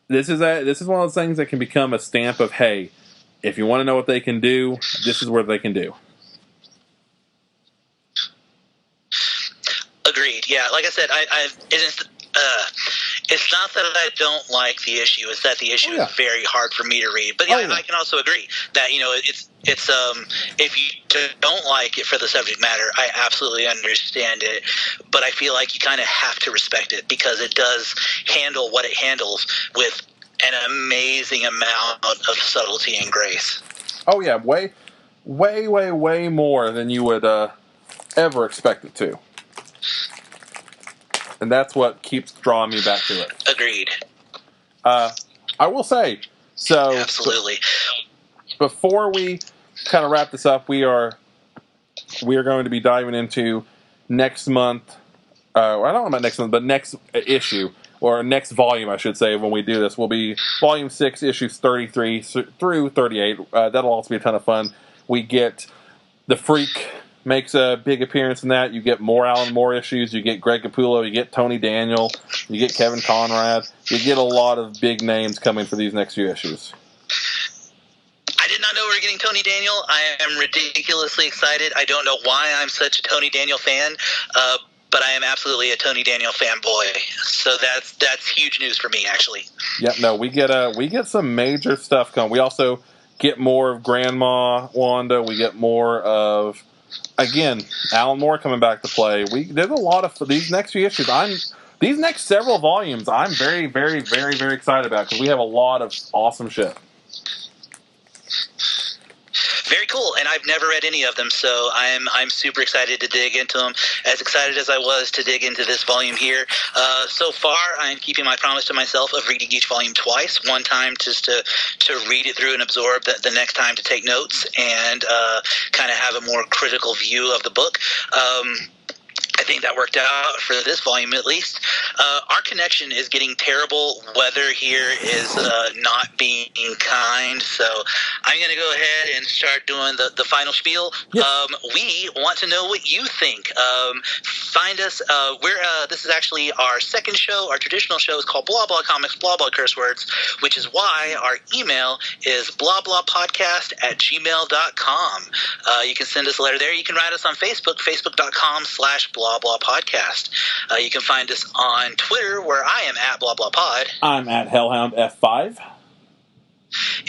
This is one of those things that can become a stamp of, hey, if you want to know what they can do, this is what they can do. Agreed. Yeah, like I said, it's not that I don't like the issue; it's that the issue is very hard for me to read. But yeah, I can also agree that it's if you don't like it for the subject matter, I absolutely understand it. But I feel like you kind of have to respect it because it does handle what it handles with an amazing amount of subtlety and grace. Oh yeah, way more than you would ever expect it to. And that's what keeps drawing me back to it. Agreed. I will say, so... Absolutely. Before we kind of wrap this up, we are going to be diving into next month... I don't know about next month, but next issue, or next volume, I should say, when we do this, will be Volume 6, Issues 33 through 38. That'll also be a ton of fun. We get The Freak... makes a big appearance in that. You get more Alan Moore issues. You get Greg Capullo. You get Tony Daniel. You get Kevin Conrad. You get a lot of big names coming for these next few issues. I did not know we were getting Tony Daniel. I am ridiculously excited. I don't know why I'm such a Tony Daniel fan, but I am absolutely a Tony Daniel fanboy. So that's huge news for me, actually. Yeah, no, we get some major stuff coming. We also get more of Grandma Wanda. We get more of... Again, Alan Moore coming back to play. There's a lot of these next few issues. These next several volumes, I'm very, very, very, very excited about because we have a lot of awesome shit. Very cool, and I've never read any of them, so I'm super excited to dig into them. As excited as I was to dig into this volume here, so far I'm keeping my promise to myself of reading each volume twice. One time just to read it through and absorb, the next time to take notes and kind of have a more critical view of the book. I think that worked out for this volume, at least. Our connection is getting terrible. Weather here is not being kind, so I'm going to go ahead and start doing the final spiel. Yes. We want to know what you think. Find us. This is actually our second show. Our traditional show is called Blah Blah Comics, Blah Blah Curse Words, which is why our email is blahblahpodcast@gmail.com. You can send us a letter there. You can write us on Facebook, facebook.com/blah blah podcast. You can find us on Twitter, where I am at blah blah pod. I'm at Hellhound F5.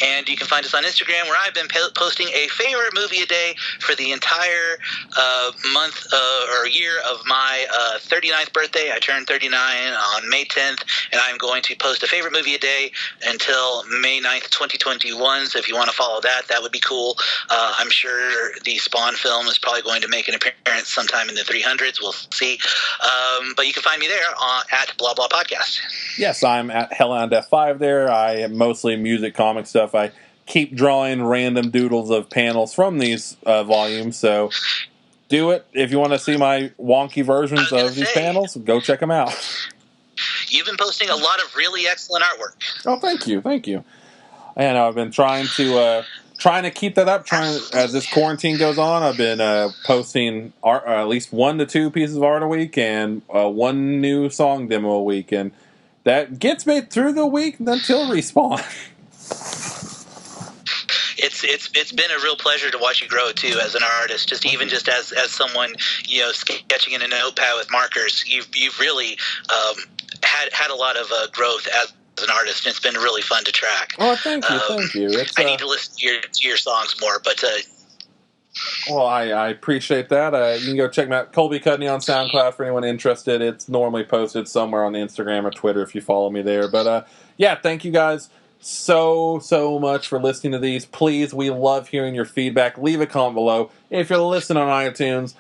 And you can find us on Instagram, where I've been posting a favorite movie a day for the entire month or year of my 39th birthday. I turned 39 on May 10th, and I'm going to post a favorite movie a day until May 9th, 2021. So if you want to follow that, that would be cool. I'm sure the Spawn film is probably going to make an appearance sometime in the 300s. We'll see. But you can find me there at Blah Blah Podcast. Yes, I'm at Hellhound F5 there. I am mostly music, comic stuff. I keep drawing random doodles of panels from these volumes, so do it. If you want to see my wonky versions of these panels, go check them out. You've been posting a lot of really excellent artwork. Oh, thank you. And I've been trying to keep that up. As this quarantine goes on, I've been posting at least 1 to 2 pieces of art a week and 1 new song demo a week, and that gets me through the week until Respawn. It's been a real pleasure to watch you grow too as an artist. Just as someone sketching in a notepad with markers, you've really had a lot of growth as an artist, and it's been really fun to track. Oh, thank you. I need to listen to your songs more, but. Well, I appreciate that. You can go check me out, Colby Cudney on SoundCloud for anyone interested. It's normally posted somewhere on Instagram or Twitter if you follow me there. But yeah, thank you guys so much for listening to these. Please, we love hearing your feedback. Leave a comment below. If you're listening on iTunes,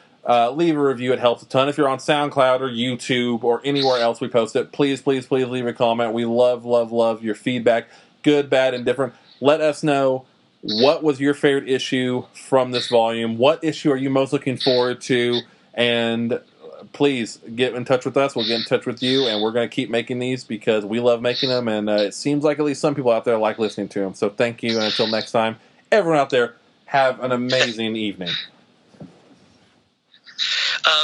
leave a review. It helps a ton. If you're on SoundCloud or YouTube or anywhere else we post it, please leave a comment. We love your feedback, good, bad, and different. Let us know what was your favorite issue from this volume? What issue are you most looking forward to? And please get in touch with us. We'll get in touch with you, and we're going to keep making these because we love making them, and it seems like at least some people out there like listening to them. So thank you, and until next time, everyone out there, have an amazing evening.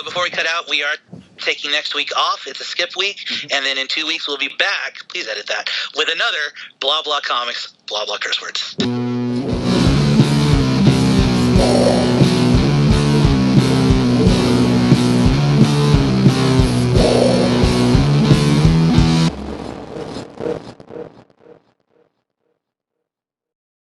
Before we cut out, we are taking next week off. It's a skip week, and then in 2 weeks we'll be back. Please edit that with another Blah Blah Comics, Blah Blah Curse Words.